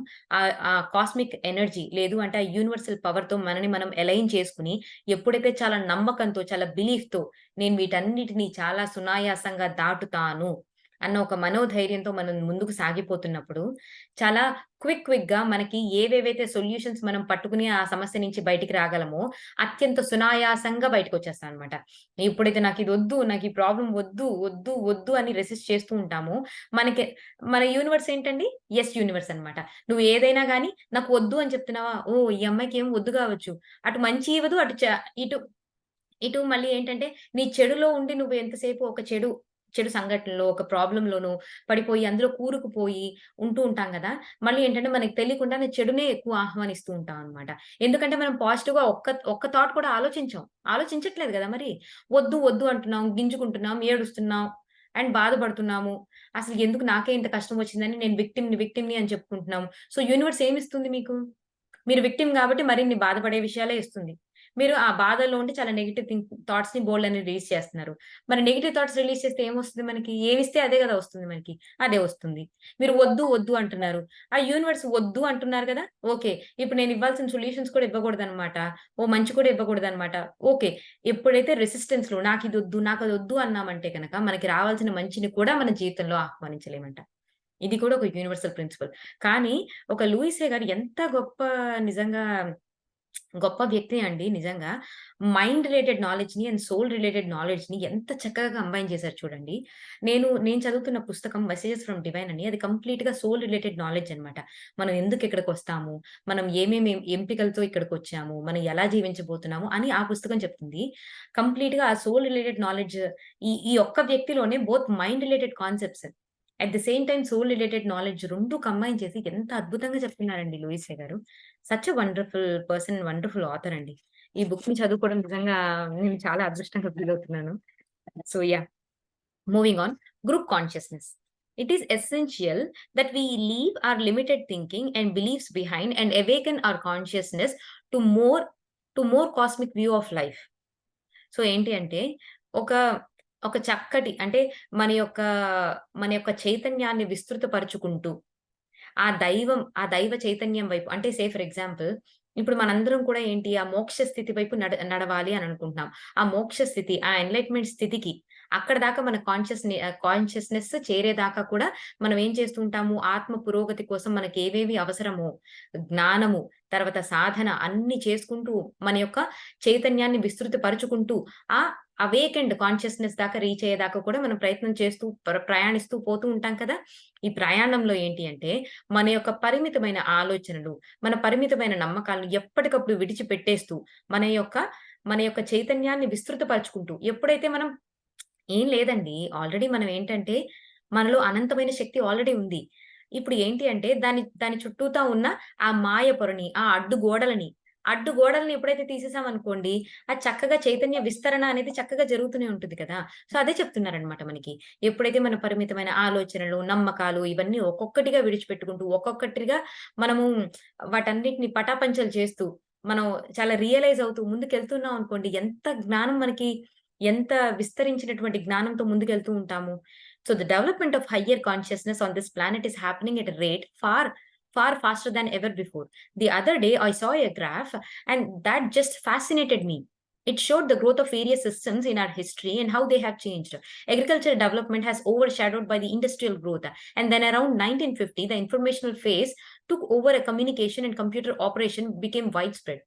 S1: ఆ కాస్మిక్ ఎనర్జీ లేదు అంటే ఆ universal పవర్‌తో మనని మనం align చేసుకొని, ఎప్పుడైతే చాలా నమ్మకంతో, చాలా బిలీఫ్‌తో నేను వీటన్నిటిని చాలా సునాయాసంగా దాటుతాను అన్న ఒక మనోధైర్యంతో మనం ముందుకు సాగిపోతున్నప్పుడు, చాలా క్విక్‌గా మనకి ఏవేవైతే సొల్యూషన్స్ మనం పట్టుకుని ఆ సమస్య నుంచి బయటికి రాగలమో, అత్యంత సునాయాసంగా బయటకొచ్చేస్తామనమాట. ఎప్పుడైతే నాకిదొద్దు, నాకు ఈ ప్రాబ్లమ్ వద్దు, వద్దు, వద్దు అని రెసిస్ట్ చేస్తూ ఉంటామో, మనకి మన యూనివర్స్ ఏంటండి? యెస్ యూనివర్స్ అనమాట. నువ్వు ఏదైనా గాని నాకు వద్దు అని చెప్తున్నావా? ఓహ్! ఈ అమ్మాయికేమో వద్దు గావచ్చు. అటు మంచి ఇవ్వదు, ఇటు ఇటు మళ్ళీ ఏంటంటే, నీ చెడులో ఉండి నువ్వు ఎంతసేపు ఒక చెడు సంఘటనలో, ఒక ప్రాబ్లమ్‌లోనో పడిపోయి, అందులో కూరుకుపోయి ఉంటూ ఉంటాం గదా! మళ్ళీ ఏంటంటే, మనకు తెలియకుండానే చెడునే ఎక్కువ ఆహ్వానిస్తూ ఉంటాం అన్నమాట. ఎందుకంటే, మనం పాజిటివ్‌గా ఒక్క థాట్ కూడా ఆలోచించం. ఆలోచించట్లేదు గదా మరి. వద్దు, వద్దు అంటున్నాం, గింజుకుంటున్నాం, ఏడుస్తున్నాం అండ్ బాధపడుతున్నాము. అసలు ఎందుకు నాకే ఇంత కష్టం వచ్చిందని నేను విక్టిమ్‌ని అని చెప్పుకుంటున్నాము. సో, యూనివర్స్ ఏమిస్తుంది మీకు? మీరు విక్టిమ్ గాబట్టి మరిన్ని బాధపడే విషయాలే ఇస్తుంది. మీరు ఆ బాధల్లో ఉండి చాలా నెగెటివ్ థాట్స్‌ని బోలెడన్ని రిలీజ్ చేస్తున్నారు. మరి నెగెటివ్ థాట్స్ రిలీజ్ చేస్తే ఏమొస్తది మనకి? ఏమిస్తే అదే గదా వస్తుంది మనకి. అదే వస్తుంది. మీరు వద్దు, వద్దు అంటున్నారు. ఆ యూనివర్స్ వద్దు అంటున్నారు గదా! ఓకే. ఇప్పుడు నేను ఇవ్వాల్సిన సొల్యూషన్స్ కూడా ఇవ్వకూడదనమాట. మంచి కూడా ఇవ్వకూడదనమాట. ఓకే. ఎప్పుడైతే రెసిస్టెన్స్‌లో నాకిదొద్దు, నాకదొద్దు అన్నామంటే గనక మనకి రావాల్సిన మంచిని కూడా మన జీవితంలో ఆహ్వానించలేమంట. ఇది కూడా ఒక యూనివర్సల్ ప్రిన్సిపల్. కానీ ఒక లూయిసే గారు ఎంత నిజంగా గొప్ప వ్యక్తి అండి నిజంగా. మైండ్ రిలేటెడ్ నాలెడ్జ్‌ని అండ్ సోల్ రిలేటెడ్ నాలెడ్జ్‌ని ఎంత చక్కగా కంబైన్ చేశారు చూడండి. నేను చదువుతున్న పుస్తకం 'మెసేజెస్ ఫ్రమ్ డివైన్' అని అది కంప్లీట్‌గా సోల్ రిలేటెడ్ నాలెడ్జ్ అన్నమాట. మనం ఎందుకు ఇక్కడికొస్తాము? మనం ఏమేమి ఎంపికలతో ఇక్కడికొచ్చాము? మనం ఎలా జీవించబోతున్నాము? అని ఆ పుస్తకం చెప్తుంది. కంప్లీట్‌గా ఆ సోల్ రిలేటెడ్ నాలెడ్జ్ ఈ ఈ ఒక్క వ్యక్తిలోనే both mind related concepts at the same time soul related knowledge 2 combine చేసి ఎంత అద్భుతంగా చెప్తున్నారండి లూయిసే గారు. Such a wonderful person, wonderful author అండి. ఈ బుక్‌ని చదువుకోవడం నిజంగా నేను చాలా అదృష్టంగా ఫీల్ అవుతున్నాను. So yeah! Moving on. Group consciousness. It is essential that we leave our limited thinking and beliefs behind and awaken our consciousness to more cosmic view of life. So ఏంటి అంటే ఒక ఒక చక్కటి అంటే మన యొక్క మన యొక్క చైతన్యాన్ని విస్తృతపరుచుకుంటూ ఆ దైవ చైతన్యం వైపు అంటే ఫర్ ఎగ్జాంపుల్ ఇప్పుడు మనందరం కూడా ఏంటి ఆ మోక్ష స్థితి వైపు నడవాలి అని అనుకుంటున్నాం. ఆ మోక్ష స్థితి, ఆ ఎన్‌లైట్‌మెంట్ స్థితికి అక్కడి దాకా మన కాన్షియస్‌నెస్ చేరేదాకా కూడా మనం ఏం చేస్తూ ఉంటాము, ఆత్మ పురోగతి కోసం మనకేవేవి అవసరమో జ్ఞానము, తర్వాత సాధన అన్నీ చేసుకుంటూ మన యొక్క చైతన్యాన్ని విస్తృతపరుచుకుంటూ ఆ అవేకెండ్ కాన్షియస్‌నెస్ దాకా రీచ్ అయ్యేదాకా కూడా మనం ప్రయత్నం చేస్తూ ప్రయాణిస్తూ పోతూ ఉంటాం కదా! ఈ ప్రయాణంలో ఏంటి అంటే మన యొక్క పరిమితమైన ఆలోచనలు, మన పరిమితమైన నమ్మకాలను ఎప్పటికప్పుడు విడిచిపెట్టేస్తూ, మన యొక్క మన యొక్క చైతన్యాన్ని విస్తృతపరుచుకుంటూ, ఎప్పుడైతే మనం ఏం లేదండి. ఆల్రెడీ మనం ఏంటంటే, మనలో అనంతమైన శక్తి ఆల్రెడీ ఉంది. ఇప్పుడు ఏంటి అంటే, దాని చుట్టూతా ఉన్న ఆ మాయ పొరని, ఆ అడ్డుగోడలని ఎప్పుడైతే తీసేసామనుకోండి, అది చక్కగా చైతన్య విస్తరణ అనేది చక్కగా జరుగుతూనే ఉంటుంది కదా! సో, అదే చెప్తున్నారనమాట మనకి. ఎప్పుడైతే మన పరిమితమైన ఆలోచనలు, నమ్మకాలు ఇవన్నీ ఒక్కొక్కటిగా విడిచిపెట్టుకుంటూ, ఒక్కొక్కటిగా మనము వాటన్నిటిని పటాపంచలు చేస్తూ, మనం చాలా రియలైజ్ అవుతూ ముందుకెళ్తున్నాం అనుకోండి, ఎంత విస్తరించినటువంటి జ్ఞానంతో ముందుకెళ్తూ ఉంటాము. So, the development of higher consciousness on this planet is happening at a rate far faster than ever before. The other day, I saw a graph, and that just fascinated me. It showed the growth of various systems in our history and how they have changed. Agricultural development has overshadowed by the industrial growth. And then around 1950, the informational phase took over a communication and computer operation became widespread.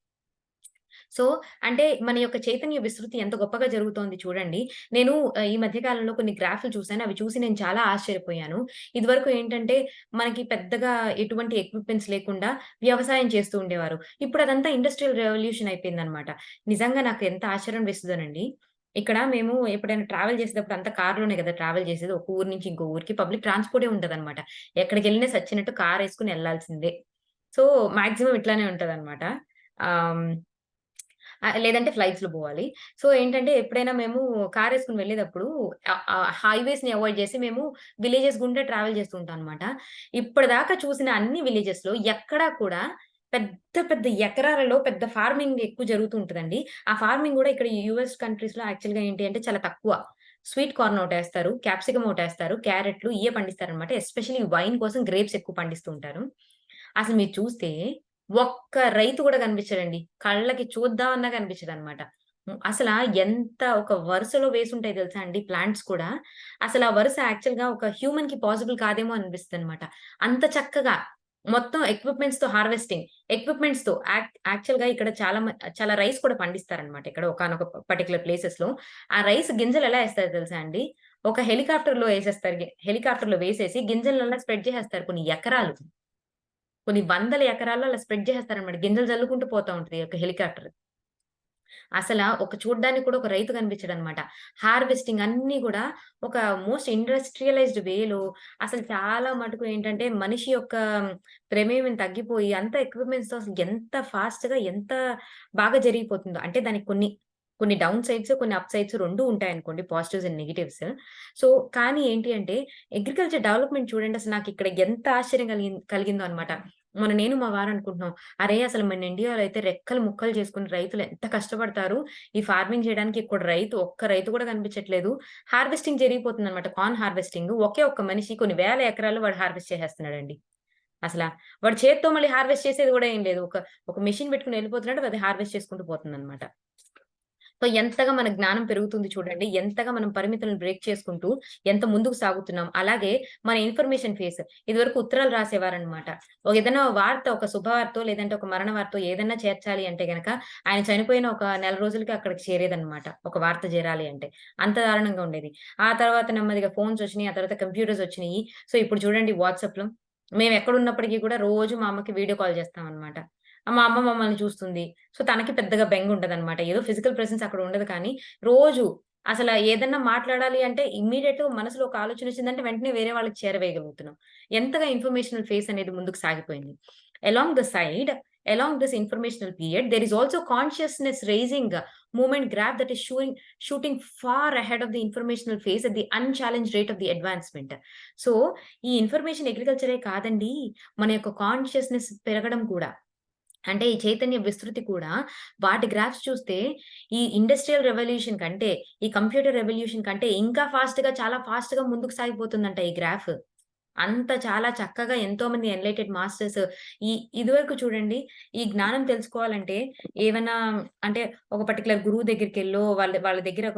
S1: So, అంటే మన యొక్క చైతన్య విస్తృతి ఎంత గొప్పగా జరుగుతోంది చూడండి. నేను ఈ మధ్య కాలంలో కొన్ని గ్రాఫ్‌లు చూసాను. అవి చూసి నేను చాలా ఆశ్చర్యపోయాను. ఇదివరకు ఏంటంటే, మనకి పెద్దగా ఎటువంటి ఎక్విప్‌మెంట్స్ లేకుండా వ్యవసాయం చేస్తూ ఉండేవారు. ఇప్పుడు అదంతా ఇండస్ట్రియల్ రెవల్యూషన్ అయిపోయిందనమాట. నిజంగా నాకు ఎంత ఆశ్చర్యం వేస్తదోనండి. ఇక్కడ మేము ఎప్పుడైనా ట్రావెల్ చేసేటప్పుడు అంతా కార్‌లోనే గదా! ట్రావెల్ చేసేది. ఒక ఊరు నుంచి ఇంకో ఊరికి పబ్లిక్ ట్రాన్స్‌పోర్టే ఉండదనమాట. ఎక్కడికెళ్ళినా సచ్చినట్టు కారేసుకొని ఎళ్ళాల్సిందే. సో, మాక్సిమం ఇట్లానే ఉంటదనమాట. ఆహ్, లేదంటే ఫ్లైట్స్‌లో పోవాలి. సో, ఏంటంటే ఎప్పుడైనా మేము కారేసుకొని వెళ్ళేటప్పుడు హైవేస్‌ని అవాయిడ్ చేసి మేము విలేజెస్ గుండా ట్రావెల్ చేస్తూ ఉంటాం అనమాట. ఇప్పటిదాకా చూసిన అన్ని విలేజెస్‌లో ఎక్కడా కూడా పెద్ద పెద్ద ఎకరాలలో పెద్ద ఫార్మింగ్ ఎక్కువ జరుగుతూ ఉంటదండి. ఆ ఫార్మింగ్ గూడా ఇక్కడ యూఎస్ కంట్రీస్‌లో యాక్చువల్‌గా ఏంటి అంటే చాలా తక్కువ. స్వీట్ కార్న్ ఒకటేస్తారు, క్యాప్సికమ్ ఒకటేస్తారు, క్యారెట్లు ఇయ్యే పండిస్తారనమాట. ఎస్పెషల్లీ వైన్ కోసం గ్రేప్స్ ఎక్కువ పండిస్తూ ఉంటారు. అసలు మీరు చూస్తే ఒక్క రైతు గూడా కనిపించడండి. కళ్ళకి చూద్దామన్నా కనిపించడనమాట. అసలా ఎంత ఒక వరుసలో వేసుంటాయి తెలుసా అండి ప్లాంట్స్ కూడా. అసలా వరుస యాక్చువల్‌గా ఒక హ్యూమన్‌కి పాసిబుల్ కాదేమో అనిపిస్తదనమాట. అంత చక్కగా మొత్తం ఎక్విప్‌మెంట్స్‌తో హార్వెస్టింగ్. ఎక్విప్‌మెంట్స్‌తో యాక్చువల్‌గా ఇక్కడ చాలా రైస్ కూడా పండిస్తారనమాట. ఇక్కడ ఒకానొక పర్టిక్యులర్ ప్లేసెస్‌లో. ఆ రైస్ గింజలు ఎలా ఏస్తారో తెలుసా అండి? ఒక హెలికాప్టర్‌లో ఏసేస్తారు. హెలికాప్టర్‌లో వేసేసి గింజలనలా స్ప్రెడ్ చేసేస్తారు కొన్ని ఎకరాలు. కొన్ని వందల ఎకరాల్లో అలా స్ప్రెడ్ చేసేస్తారనమాట. గింజలు జల్లుకుంటూ పోతా ఉంటది ఈ యొక్క హెలికాప్టర్. ఒక చూడ్డానికి కూడా ఒక రైతు కనిపించడనమాట. హార్వెస్టింగ్ అన్నీ గూడా ఒక మోస్ట్ ఇండస్ట్రియలైజ్డ్ వేలో అసలు చాలా మటుకు ఏంటంటే మనిషి యొక్క ప్రమేయం తగ్గిపోయి అంత ఎక్విప్‌మెంట్స్‌తో అసలు ఎంత ఫాస్ట్‌గా ఎంత బాగా జరిగిపోతుందో. అంటే దానికి కొన్ని డౌన్ సైడ్స్, కొన్ని అప్ సైడ్స్ 2 ఉంటాయనుకోండి. Positives and negatives. సో, కానీ ఏంటి అంటే అగ్రికల్చర్ డెవలప్‌మెంట్ చూడండి అసలు నాకిక్కడ ఎంత ఆశ్చర్యం కలిగిందో అనమాట. మొన్న నేను మా వారు అనుకుంటున్నాం. అరే! అసలు మన ఇండియాలో అయితే రెక్కలు ముక్కలు చేసుకొని రైతులు ఎంత కష్టపడతారు. ఈ ఫార్మింగ్ చేయడానికి ఇక్కడ ఒక్క రైతు కూడా కనిపించట్లేదు. హార్వెస్టింగ్ జరిగిపోతుందన్నమాట. Corn harvesting. ఒకే ఒక్క మనిషి కొన్ని వేల ఎకరాల్లో వాడు హార్వెస్ట్ చేసేస్తున్నాడండి. అసల వాడు చేత్తో మళ్ళీ హార్వెస్ట్ చేసేది గూడా ఏం లేదు. ఒక మెషిన్ పెట్టుకొని వెళ్ళిపోతున్నాడు. అది హార్వెస్ట్ చేసుకుంటూ పోతుందన్నమాట. సో, ఎంతగా మన జ్ఞానం పెరుగుతుంది చూడండి. ఎంతగా మనం పరిమితులను బ్రేక్ చేసుకుంటూ ఎంత ముందుకు సాగుతున్నాం. అలాగే మన ఇన్ఫర్మేషన్ ఫేస్. ఇదివరకు ఉత్తరాలు రాసేవారనమాట. ఏదైనా వార్త ఒక శుభవార్తో లేదంటే ఒక మరణ వార్తో ఏదన్నా చేర్చాలి అంటే గనక ఆయన చనిపోయిన ఒక నెల రోజులకి అక్కడికి చేరేదనమాట. ఒక వార్త చేరాలి అంటే. అంత దారుణంగా ఉండేది. ఆ తర్వాత నెమ్మదిగా ఫోన్స్ వచ్చినియి. ఆ తర్వాత కంప్యూటర్స్ వచ్చినియి. సో, ఇప్పుడు చూడండి వాట్సాప్‌లో మేమెక్కడున్నప్పటికి కూడా రోజు మా అమ్మకి వీడియో కాల్ చేస్తామనమాట. మా అమ్మ మమ్మల్ని చూస్తుంది. సో, తనకి పెద్దగా బెంగుండదనమాట. ఏదో ఫిజికల్ ప్రెజెన్స్ అక్కడ ఉండదు కానీ, రోజు ఏదన్నా మాట్లాడాలి అంటే ఇమ్మీడియేట్‌గా మనసులో ఒక ఆలోచనొచ్చిందంటే వెంటనే వేరే వాళ్ళకి చేరవేయగలుగుతున్నాం. ఎంతగా ఇన్ఫర్మేషనల్ ఫేస్ అనేది ముందుకు సాగిపోయింది. Along the side, along this informational period there is also consciousness rising movement graph that is shooting far ahead of the informational phase at the unchallenged rate of the advancement. So, ఈ information అగ్రికల్చరే కాదండి. మన యొక్క consciousness పెరగడం కూడా. అంటే ఈ చైతన్య విస్తృతి కూడా వాటి గ్రాఫ్స్ చూస్తే ఈ ఇండస్ట్రియల్ రెవల్యూషన్ కంటే, ఈ కంప్యూటర్ రెవల్యూషన్ కంటే ఇంకా చాలా ఫాస్ట్‌గా ముందుకు సాగిపోతుందంట ఈ గ్రాఫ్. అంత చాలా చక్కగా ఎంతోమంది ఎన్‌లైటెడ్ మాస్టర్స్ ఈ ఇదివరకు చూడండి, ఈ జ్ఞానం తెలుసుకోవాలంటే ఏవన్నా అంటే ఒక పర్టిక్యులర్ గురువు దగ్గరికెళ్ళో వాళ్ళ వాళ్ళ దగ్గర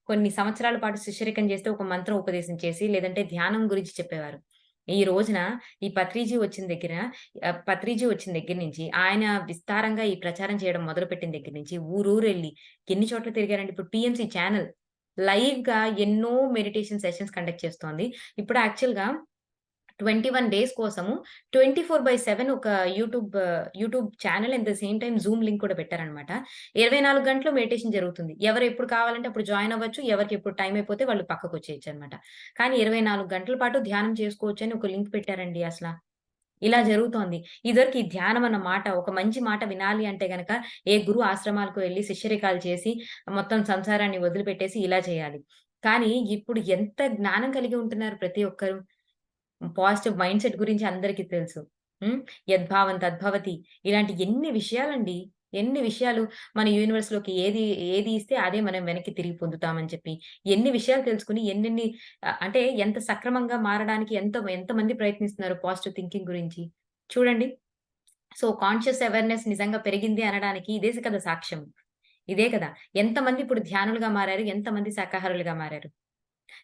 S1: కొన్ని సంవత్సరాల పాటు శిష్యరికం చేస్తే ఒక మంత్రం ఉపదేశం చేసి, లేదంటే ధ్యానం గురించి చెప్పేవారు. ఈ రోజున ఈ పత్రిజీ వచ్చిన దగ్గర నుంచి ఆయన విస్తారంగా ఈ ప్రచారం చేయడం మొదలుపెట్టిన దగ్గర నుంచి ఊరూరెళ్లి ఎన్ని చోట్ల తిరిగారండి. ఇప్పుడు టీఎంసీ ఛానల్ లైవ్‌గా ఎన్నో మెడిటేషన్ సెషన్స్ కండక్ట్ చేస్తోంది. ఇప్పుడు యాక్చువల్‌గా 21 డేస్ కోసము 24/7 ఒక YouTube channel at the same time Zoom link కూడా పెట్టారనమాట. 24 గంటలు మెడిటేషన్ జరుగుతుంది. ఎవరు ఎప్పుడు కావాలంటే అప్పుడు జాయిన్ అవ్వచ్చు. ఎవరికి ఎప్పుడు టైం అయిపోతే వాళ్ళు పక్కకొచ్చేయొచ్చనమాట. కానీ 24 గంటల పాటు ధ్యానం చేసుకోవచ్చని ఒక లింక్ పెట్టారండి అసల. ఇలా జరుగుతోంది. ఇదివరకు ఈ ధ్యానం అన్న మాట, ఒక మంచి మాట వినాలి అంటే గనక ఏ గురు ఆశ్రమాలకు వెళ్లి శిష్యరికాలు చేసి మొత్తం సంసారాన్ని వదిలిపెట్టేసి ఇలా చేయాలి. కానీ ఇప్పుడు ఎంత జ్ఞానం కలిగి ఉంటున్నారు ప్రతి ఒక్కరు. పాజిటివ్ మైండ్‌సెట్ గురించి అందరికి తెలుసు. హ్మ్. యద్భావం తద్భవతి. ఇలాంటి ఎన్ని విషయాలండి. ఎన్ని విషయాలు మన యూనివర్స్‌లోకి ఏది ఇస్తే అదే మనం వెనక్కి తిరిగి పొందుతామని చెప్పి. ఎన్ని విషయాలు తెలుసుకొని అంటే ఎంత సక్రమంగా మారడానికి ఎంతమంది ప్రయత్నిస్తున్నారు పాజిటివ్ థింకింగ్ గురించి. చూడండి. సో, కాన్షియస్ అవేర్‌నెస్ నిజంగా పెరిగింది అనడానికి ఇదే కదా సాక్ష్యం. ఇదే కదా! ఎంతమంది ఇప్పుడు ధ్యానులుగా మారారు. ఎంతమంది శాకాహారులుగా మారారు.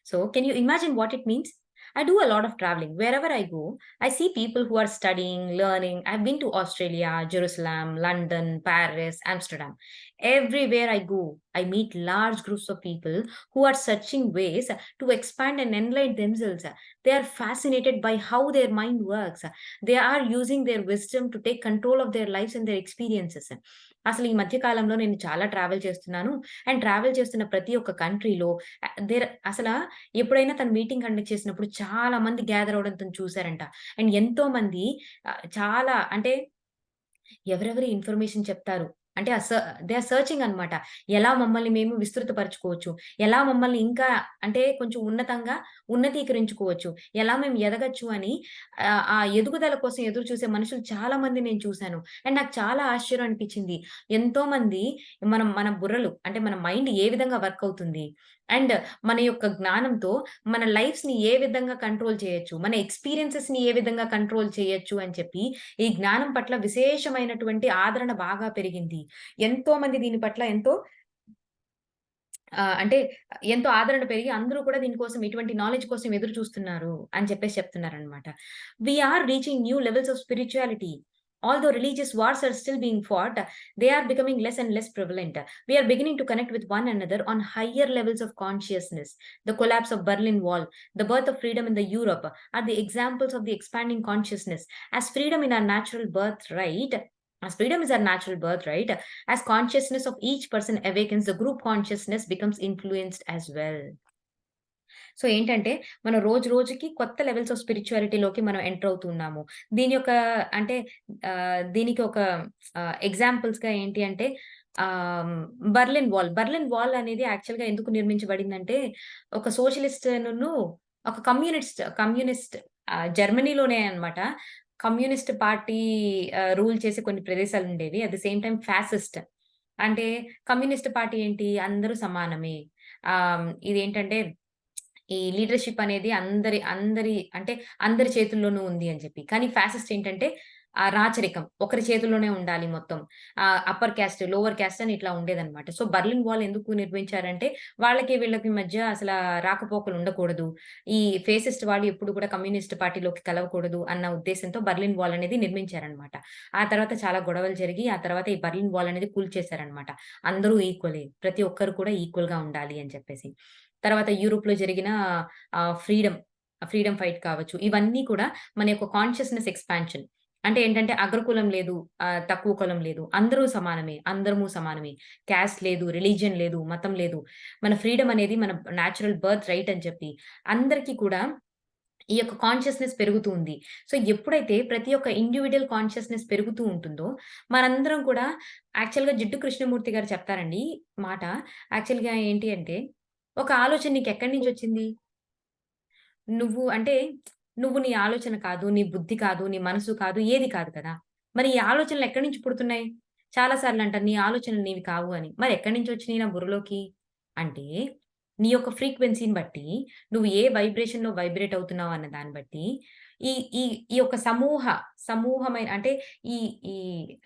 S1: So, can you imagine what it means? I do a lot of traveling. Wherever I go, I see people who are studying, learning. I've been to Australia, Jerusalem, London, Paris, Amsterdam. Everywhere I go, I meet large groups of people who are searching ways to expand and enlighten themselves. They are fascinated by how their mind works. They are using their wisdom to take control of their lives and their experiences. అసలు ఈ మధ్య కాలంలో నేను చాలా travel చేస్తున్నాను. And travel చేస్తున్న ప్రతి ఒక్క కంట్రీలో అసల ఎప్పుడైనా తను మీటింగ్ కండక్ట్ చేసినప్పుడు చాలా మంది గ్యాదర్ అవ్వడం తను చూసారంట. అండ్ ఎంతో మంది చాలా అంటే ఎవరెవరు ఇన్ఫర్మేషన్ చెప్తారు. అంటే దే ఆర్ సెర్చింగ్ అన్నమాట. ఎలా మమ్మల్ని మేము విస్తృతపరుచుకోవచ్చు? ఎలా మమ్మల్ని ఇంకా అంటే కొంచెం ఉన్నతంగా ఉన్నతీకరించుకోవచ్చు? ఎలా మేము ఎదగొచ్చు అని ఆ ఎదుగుదల కోసం ఎదురు చూసే మనుషులు చాలా మంది నేను చూసాను. అండ్ నాకు చాలా ఆశ్చర్యం అనిపించింది. ఎంతోమంది మన బుర్రలు అంటే మన మైండ్ ఏ విధంగా వర్క్ అవుతుంది? అండ్ మన యొక్క జ్ఞానంతో మన లైఫ్స్‌ని ఏ విధంగా కంట్రోల్ చేయొచ్చు? మన ఎక్స్‌పీరియన్సెస్‌ని ఏ విధంగా కంట్రోల్ చేయొచ్చు అని చెప్పి ఈ జ్ఞానం పట్ల విశేషమైనటువంటి ఆదరణ బాగా పెరిగింది. ఎంతోమంది దీని పట్ల అంటే ఎంతో ఆదరణ పెరిగి అందరూ కూడా దీనికోసం ఇటువంటి నాలెడ్జ్ కోసం ఎదురు చూస్తున్నారు అని చెప్పేసి చెప్తున్నారనమాట. We are reaching new levels of spirituality. Although religious wars are still being fought, they are becoming less and less prevalent. We are beginning to connect with one another on higher levels of consciousness. The collapse of Berlin Wall, the birth of freedom in the Europe are the examples of the expanding consciousness. As freedom in our natural birthright, as freedom is our natural birthright, as consciousness of each person awakens, the group consciousness becomes influenced as well. So, ఏంటంటే మనం రోజు రోజుకి కొత్త levels of స్పిరిచ్యుయాలిటీలోకి మనం enter అవుతున్నాము. దీని యొక్క అంటే దీనికి ఒక ఎగ్జాంపుల్స్‌గా ఏంటి అంటే ఆహ్, బర్లిన్ వాల్ అనేది యాక్చువల్‌గా ఎందుకు నిర్మించబడిందంటే ఒక సోషలిస్ట్‌నును ఒక కమ్యూనిస్ట్ జర్మనీలోనే అన్నమాట. కమ్యూనిస్ట్ పార్టీ రూల్ చేసే కొన్ని ప్రదేశాలుండేవి. At the same time fascist. అంటే కమ్యూనిస్ట్ పార్టీ ఏంటి? అందరూ సమానమే. ఇదేంటంటే ఈ లీడర్‌షిప్ అనేది అందరి అంటే అందరి చేతుల్లోనూ ఉంది అని చెప్పి. కానీ ఫ్యాసిస్ట్ ఏంటంటే రాచరికం. ఒకరి చేతుల్లోనే ఉండాలి మొత్తం. అప్పర్ క్యాస్ట్, లోవర్ క్యాస్ట్ అని ఇట్లా ఉండేదన్నమాట. సో, బర్లిన్ వాల్ ఎందుకు నిర్మించారంటే వాళ్ళకి వీళ్ళకి మధ్య అసల రాకపోకలు ఉండకూడదు. ఈ ఫేసిస్ట్ వాళ్ళు ఎప్పుడు కూడా కమ్యూనిస్ట్ పార్టీలోకి కలవకూడదు అన్న ఉద్దేశ్యంతో బర్లిన్ వాల్ అనేది నిర్మించారన్నమాట. ఆ తర్వాత చాలా గొడవలు జరిగి ఆ తర్వాత ఈ బర్లిన్ వాల్ అనేది కూల్చేశారన్నమాట. అందరూ ఈక్వలే. ప్రతి ఒక్కరు కూడా ఈక్వల్‌గా ఉండాలి అని చెప్పేసి. తర్వాత యూరోప్‌లో జరిగిన ఫ్రీడమ్ ఫైట్ కావచ్చు. ఇవన్నీ కూడా మన యొక్క కాన్షియస్‌నెస్ ఎక్స్‌పాన్షన్. అంటే ఏంటంటే అగ్రకులం లేదు, తక్కువ కులం లేదు. అందరూ సమానమే. అందరము సమానమే. క్యాస్ట్ లేదు, రిలిజియన్ లేదు, మతం లేదు. మన ఫ్రీడమ్ అనేది మన నేచురల్ బర్త్ రైట్ అని చెప్పి అందరికీ కూడా ఈ యొక్క కాన్షియస్‌నెస్ పెరుగుతూ ఉంది. సో, ఎప్పుడైతే ప్రతి ఒక్క ఇండివిడ్యువల్ కాన్షియస్‌నెస్ పెరుగుతూ ఉంటుందో, మనందరం కూడా యాక్చువల్‌గా జిడ్డు కృష్ణమూర్తి గారు చెప్తారండి మాట. యాక్చువల్‌గా ఏంటి అంటే, ఒక ఆలోచన నీకెక్కడి నుంచొచ్చింది? నువ్వు అంటే, నువ్వు నీ ఆలోచన కాదు, నీ బుద్ధి కాదు, నీ మనసు కాదు, ఏది కాదు కదా! మరి ఈ ఆలోచనలు ఎక్కడి నుంచి పుడుతున్నాయి? చాలా సార్లంటారు, నీ ఆలోచనలు నీవి కావు అని. మరి ఎక్కడి నుంచొచ్చినియి నా బుర్రలోకి? అంటే, నీ యొక్క ఫ్రీక్వెన్సీని బట్టి, నువ్వు ఏ వైబ్రేషన్‌లో వైబ్రేట్ అవుతున్నావు అన్న దాన్ని బట్టి, ఈ ఈ ఈ యొక్క సమూహమైన అంటే, ఈ ఈ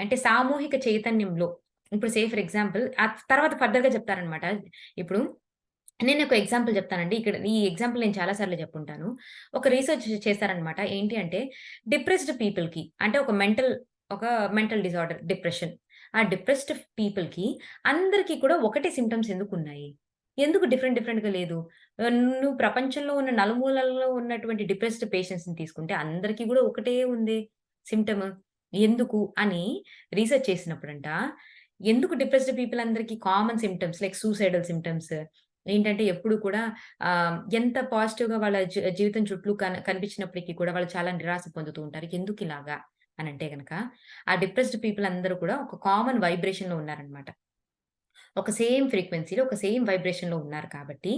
S1: అంటే సామూహిక చైతన్యంలో ఇప్పుడు ఫర్ ఎగ్జాంపుల్ తర్వాత ఫర్దర్‌గా చెప్తారనమాట. ఇప్పుడు నేనొక ఎగ్జాంపుల్ చెప్తానండి. ఇక్కడ ఈ ఎగ్జాంపుల్ నేను చాలా సార్లు చెప్పుంటాను. ఒక రిసర్చ్ చేశారనమాట. ఏంటి అంటే డిప్రెస్డ్ పీపుల్‌కి అంటే ఒక మెంటల్ డిజార్డర్ డిప్రెషన్. ఆ డిప్రెస్డ్ పీపుల్‌కి అందరికి కూడా ఒకటే సింప్టమ్స్ ఎందుకున్నాయి? ఎందుకు డిఫరెంట్‌గా లేదు? నువ్వు ప్రపంచంలో ఉన్న నలుమూలల్లో ఉన్నటువంటి డిప్రెస్డ్ పేషెంట్స్‌ని తీసుకుంటే అందరికి గూడా ఒకటే ఉందే సింప్టమ్. ఎందుకు అని రీసెర్చ్ చేసినప్పుడంట, ఎందుకు డిప్రెస్డ్ పీపుల్ అందరికి common symptoms like suicidal symptoms ఏంటంటే ఎప్పుడు కూడా ఎంత పాజిటివ్‌గా వాళ్ళ జీవితం చుట్టూ కనిపించినప్పటికి కూడా వాళ్ళు చాలా నిరాశ పొందుతూ ఉంటారు. ఎందుకిలాగా అనంటే గనక, ఆ డిప్రెస్డ్ పీపుల్ అందరూ కూడా ఒక కామన్ వైబ్రేషన్‌లో ఉన్నారనమాట. ఒక సేమ్ ఫ్రీక్వెన్సీలో, ఒక సేమ్ వైబ్రేషన్‌లో ఉన్నారు కాబట్టి,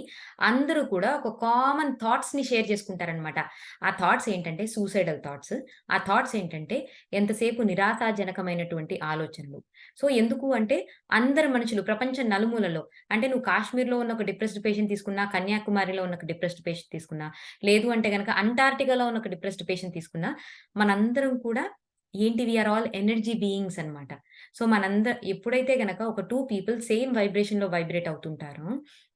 S1: అందరూ కూడా ఒక కామన్ థాట్స్‌ని షేర్ చేసుకుంటారనమాట. ఆ థాట్స్ ఏంటంటే సూసైడల్ థాట్స్. ఆ థాట్స్ ఏంటంటే ఎంతసేపు నిరాశాజనకమైనటువంటి ఆలోచనలు. సో, ఎందుకు అంటే అందరు మనుషులు ప్రపంచం నలుమూలల్లో అంటే నువ్వు కాశ్మీర్‌లో ఉన్న ఒక డిప్రెస్డ్ పేషెంట్ తీసుకున్నా, కన్యాకుమారిలో ఉన్న ఒక డిప్రెస్డ్ పేషెంట్ తీసుకున్నా, లేదు అంటే గనక అంటార్క్టికాలో ఉన్న ఒక డిప్రెస్డ్ పేషెంట్ తీసుకున్నా, మనందరం కూడా ఏంటి we are all energy beings అన్నమాట. సో, ఎప్పుడైతే గనక ఒక 2 పీపుల్ సేమ్ వైబ్రేషన్‌లో వైబ్రేట్ అవుతుంటారో,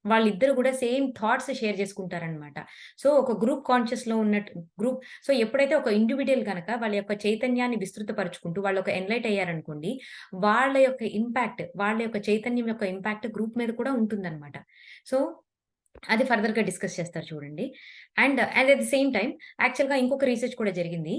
S1: వాళ్ళిద్దరూ గూడా సేమ్ థాట్స్ షేర్ చేసుకుంటారనమాట. సో, ఒక గ్రూప్ కాన్షియస్‌లో ఉన్నట్టు సో, ఎప్పుడైతే ఒక ఇండివిడ్యుయల్ గనక వాళ్ళ యొక్క చైతన్యాన్ని విస్తృతపరుచుకుంటూ వాళ్ళొక ఎన్‌లైట్ అయ్యారనుకోండి, వాళ్ళ యొక్క చైతన్యం యొక్క ఇంపాక్ట్ గ్రూప్ మీద కూడా ఉంటుందనమాట. సో, అది ఫర్దర్‌గా డిస్కస్ చేస్తారు చూడండి. And at the same time యాక్చువల్‌గా ఇంకొక రీసెర్చ్ కూడా జరిగింది.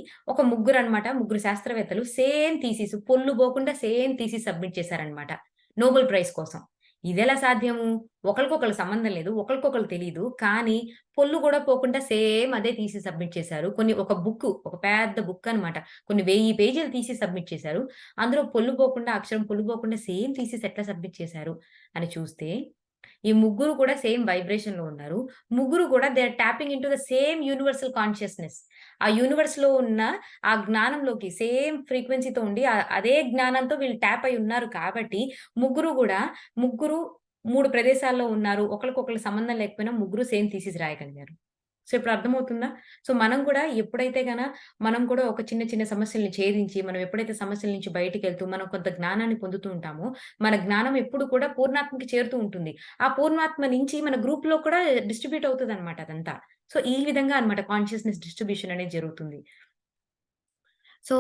S1: ముగ్గురు శాస్త్రవేత్తలు సేమ్ థీసిస్ పొల్లు పోకుండా సేమ్ థీసిస్ సబ్మిట్ చేశారనమాట. నోబెల్ ప్రైజ్ కోసం. ఇదెలా సాధ్యము? ఒకళ్ళకొకళ్ళు సంబంధం లేదు. ఒకళ్ళకొకళ్ళు తెలీదు. కానీ పొల్లు గూడా పోకుండా సేమ్ అదే థీసిస్ సబ్మిట్ చేశారు. ఒక పెద్ద బుక్ అనమాట. కొన్ని 1000 పేజీలు థీసిస్ సబ్మిట్ చేశారు. అందులో పొల్లు పోకుండా, అక్షరం పొల్లు పోకుండా సేమ్ థీసిస్ ఎట్లా సబ్మిట్ చేశారు అని చూస్తే ఈ ముగ్గురు కూడా సేమ్ వైబ్రేషన్‌లో ఉన్నారు. ముగ్గురు కూడా they are tapping into the same universal consciousness. ఆ యూనివర్స్‌లో ఉన్న ఆ జ్ఞానంలోకి సేమ్ ఫ్రీక్వెన్సీతో ఉండి అదే జ్ఞానంతో వీళ్ళు ట్యాప్ అయి ఉన్నారు కాబట్టి ముగ్గురు 3 ప్రదేశాల్లో ఉన్నారు. ఒకళ్ళకొకళ్ళు సంబంధం లేకపోయినా ముగ్గురు సేమ్ థీసిస్ రాయగలిగారు. సో, ఇప్పుడు అర్థమవుతుందా? సో, మనం కూడా ఒక చిన్న చిన్న సమస్యల్ని ఛేదించి, మనం ఎప్పుడైతే సమస్యల నుంచి బయటికెళ్తూ, మనం కొంత జ్ఞానాన్ని పొందుతూ ఉంటామో, మన జ్ఞానం ఎప్పుడు కూడా పూర్ణాత్మకి చేరుతూ ఉంటుంది. ఆ పూర్ణాత్మ నుంచి మన గ్రూప్‌లో కూడా డిస్ట్రిబ్యూట్ అవుతదనమాట అదంతా. సో, ఈ విధంగా అన్నమాట కాన్షియస్‌నెస్ డిస్ట్రిబ్యూషన్ అనేది జరుగుతుంది. So,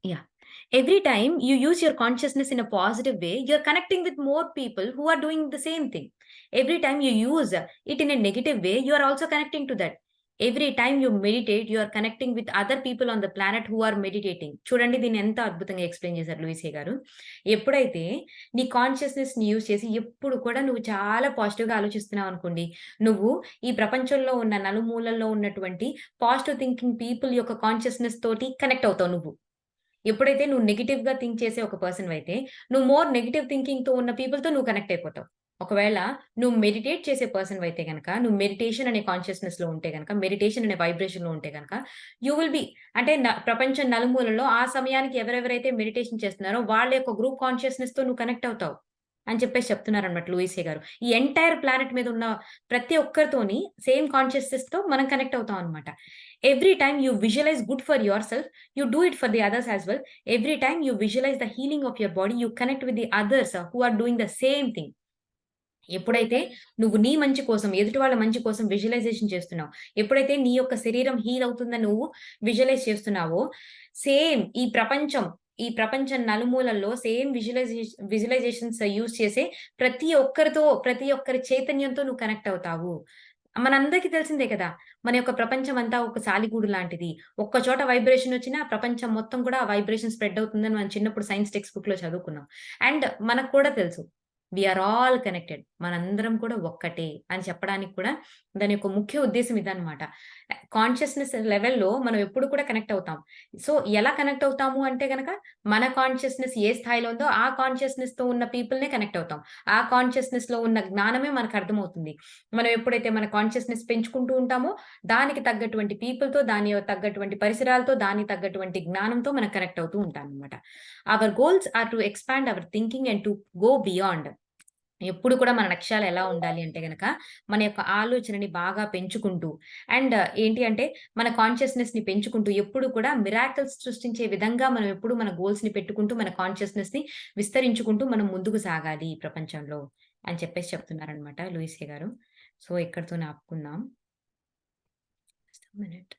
S1: yeah! Every time you use your consciousness in a positive way, you're connecting with more people who are doing the same thing. Every time you use it in a negative way, you are also connecting to that. Every time you meditate, you are connecting with other people on the planet who are meditating. చూడండి దీన్ని ఎంత అద్భుతంగా explain చేశారు లూయిసే గారు. ఎప్పుడైతే నీ కాన్షియస్‌నెస్‌ని use చేసి ఎప్పుడు కూడా నువ్వు చాలా పాజిటివ్‌గా ఆలోచిస్తున్నావనుకోండి, నువ్వు ఈ ప్రపంచంలో ఉన్న నలుమూలల్లో ఉన్నటువంటి పాజిటివ్ థింకింగ్ పీపుల్ యొక్క కాన్షియస్‌నెస్ తోటి కనెక్ట్ అవుతావు నువ్వు. ఎప్పుడైతే నువ్వు నెగెటివ్‌గా థింక్ చేసే ఒక పర్సన్‌వయితే, నువ్వు మోర్ నెగెటివ్ థింకింగ్‌తో ఉన్న పీపుల్‌తో నువ్వు కనెక్ట్ అయిపోతావు. ఒకవేళ నువ్వు మెడిటేట్ చేసే పర్సన్‌వయితే గనక, నువ్వు మెడిటేషన్ అనే కాన్షియస్‌నెస్‌లో ఉంటే గనక, మెడిటేషన్ అనే వైబ్రేషన్‌లో ఉంటే గనక, యూ విల్ బి అంటే ప్రపంచం నలుమూలల్లో ఆ సమయానికి ఎవరెవరైతే మెడిటేషన్ చేస్తున్నారో వాళ్ళ యొక్క గ్రూప్ కాన్షియస్‌నెస్‌తో నువ్వు కనెక్ట్ అవుతావు. అని చెప్పేసి చెప్తున్నారన్నమాట లూయిసే గారు. ఈ ఎంటైర్ ప్లానెట్ మీద ఉన్న ప్రతి ఒక్కరితోని సేమ్ కాన్షియస్‌నెస్‌తో మనం కనెక్ట్ అవుతాం అన్నమాట. Every time you visualise good for yourself, you do it for the others as well. Every time you visualize the healing of your body, you connect with the others who are doing the same thing. ఎప్పుడైతే నువ్వు నీ మంచి కోసం, ఎదుటి వాళ్ళ మంచి కోసం visualisation చేస్తున్నావో, ఎప్పుడైతే నీ యొక్క శరీరం హీల్ అవుతుందని నువ్వు విజువలైజ్ చేస్తున్నావో, సేమ్ ఈ ప్రపంచం నలుమూలల్లో సేమ్ విజువలైజేషన్స్ యూజ్ చేసే ప్రతి ఒక్కరి చైతన్యంతో నువ్వు కనెక్ట్ అవుతావు. మనందరికీ తెలిసిందే కదా! మన యొక్క ప్రపంచం అంతా ఒక సాలిగూడు లాంటిది. ఒక్క చోట వైబ్రేషన్ వచ్చినా ప్రపంచం మొత్తం కూడా ఆ వైబ్రేషన్ స్ప్రెడ్ అవుతుందని మనం చిన్నప్పుడు సైన్స్ టెక్స్ట్ బుక్‌లో చదువుకున్నాం. అండ్ మనకు కూడా తెలుసు. We are all connected. మనందరం కూడా ఒక్కటే అని చెప్పడానికి కూడా దాని యొక్క ముఖ్య ఉద్దేశ్యం ఇదన్నమాట. కాన్షియస్‌నెస్ లెవెల్‌లో మనం ఎప్పుడు కూడా కనెక్ట్ అవుతాం. సో, ఎలా కనెక్ట్ అవుతాము అంటే గనక, మన కాన్షియస్‌నెస్ ఏ స్థాయిలో ఉందో ఆ కాన్షియస్‌నెస్‌తో ఉన్న పీపుల్‌నే కనెక్ట్ అవుతాం. ఆ కాన్షియస్‌నెస్‌లో ఉన్న జ్ఞానమే మనకు అర్థమవుతుంది. మనం ఎప్పుడైతే మన కాన్షియస్‌నెస్ పెంచుకుంటూ ఉంటామో, దానికి తగ్గటువంటి పీపుల్‌తో, తగ్గటువంటి పరిసరాలతో, దానికి తగ్గటువంటి జ్ఞానంతో మనం కనెక్ట్ అవుతూ ఉంటామనమాట. Our goals are to expand our thinking and to go beyond. ఎప్పుడు కూడా మన లక్ష్యాలు ఎలా ఉండాలి అంటే గనక, మన యొక్క ఆలోచనని బాగా పెంచుకుంటూ అండ్ ఏంటి అంటే, మన కాన్షియస్‌నెస్‌ని పెంచుకుంటూ ఎప్పుడు కూడా మిరాకిల్స్ సృష్టించే విధంగా మనం ఎప్పుడు మన గోల్స్‌ని పెట్టుకుంటూ, మన కాన్షియస్‌నెస్‌ని విస్తరించుకుంటూ మనం ముందుకు సాగాలి ఈ ప్రపంచంలో అని చెప్పేసి చెప్తున్నారనమాట లూయిసే గారు. సో, ఇక్కడితోనే ఆపుకుందాం. Just a minute.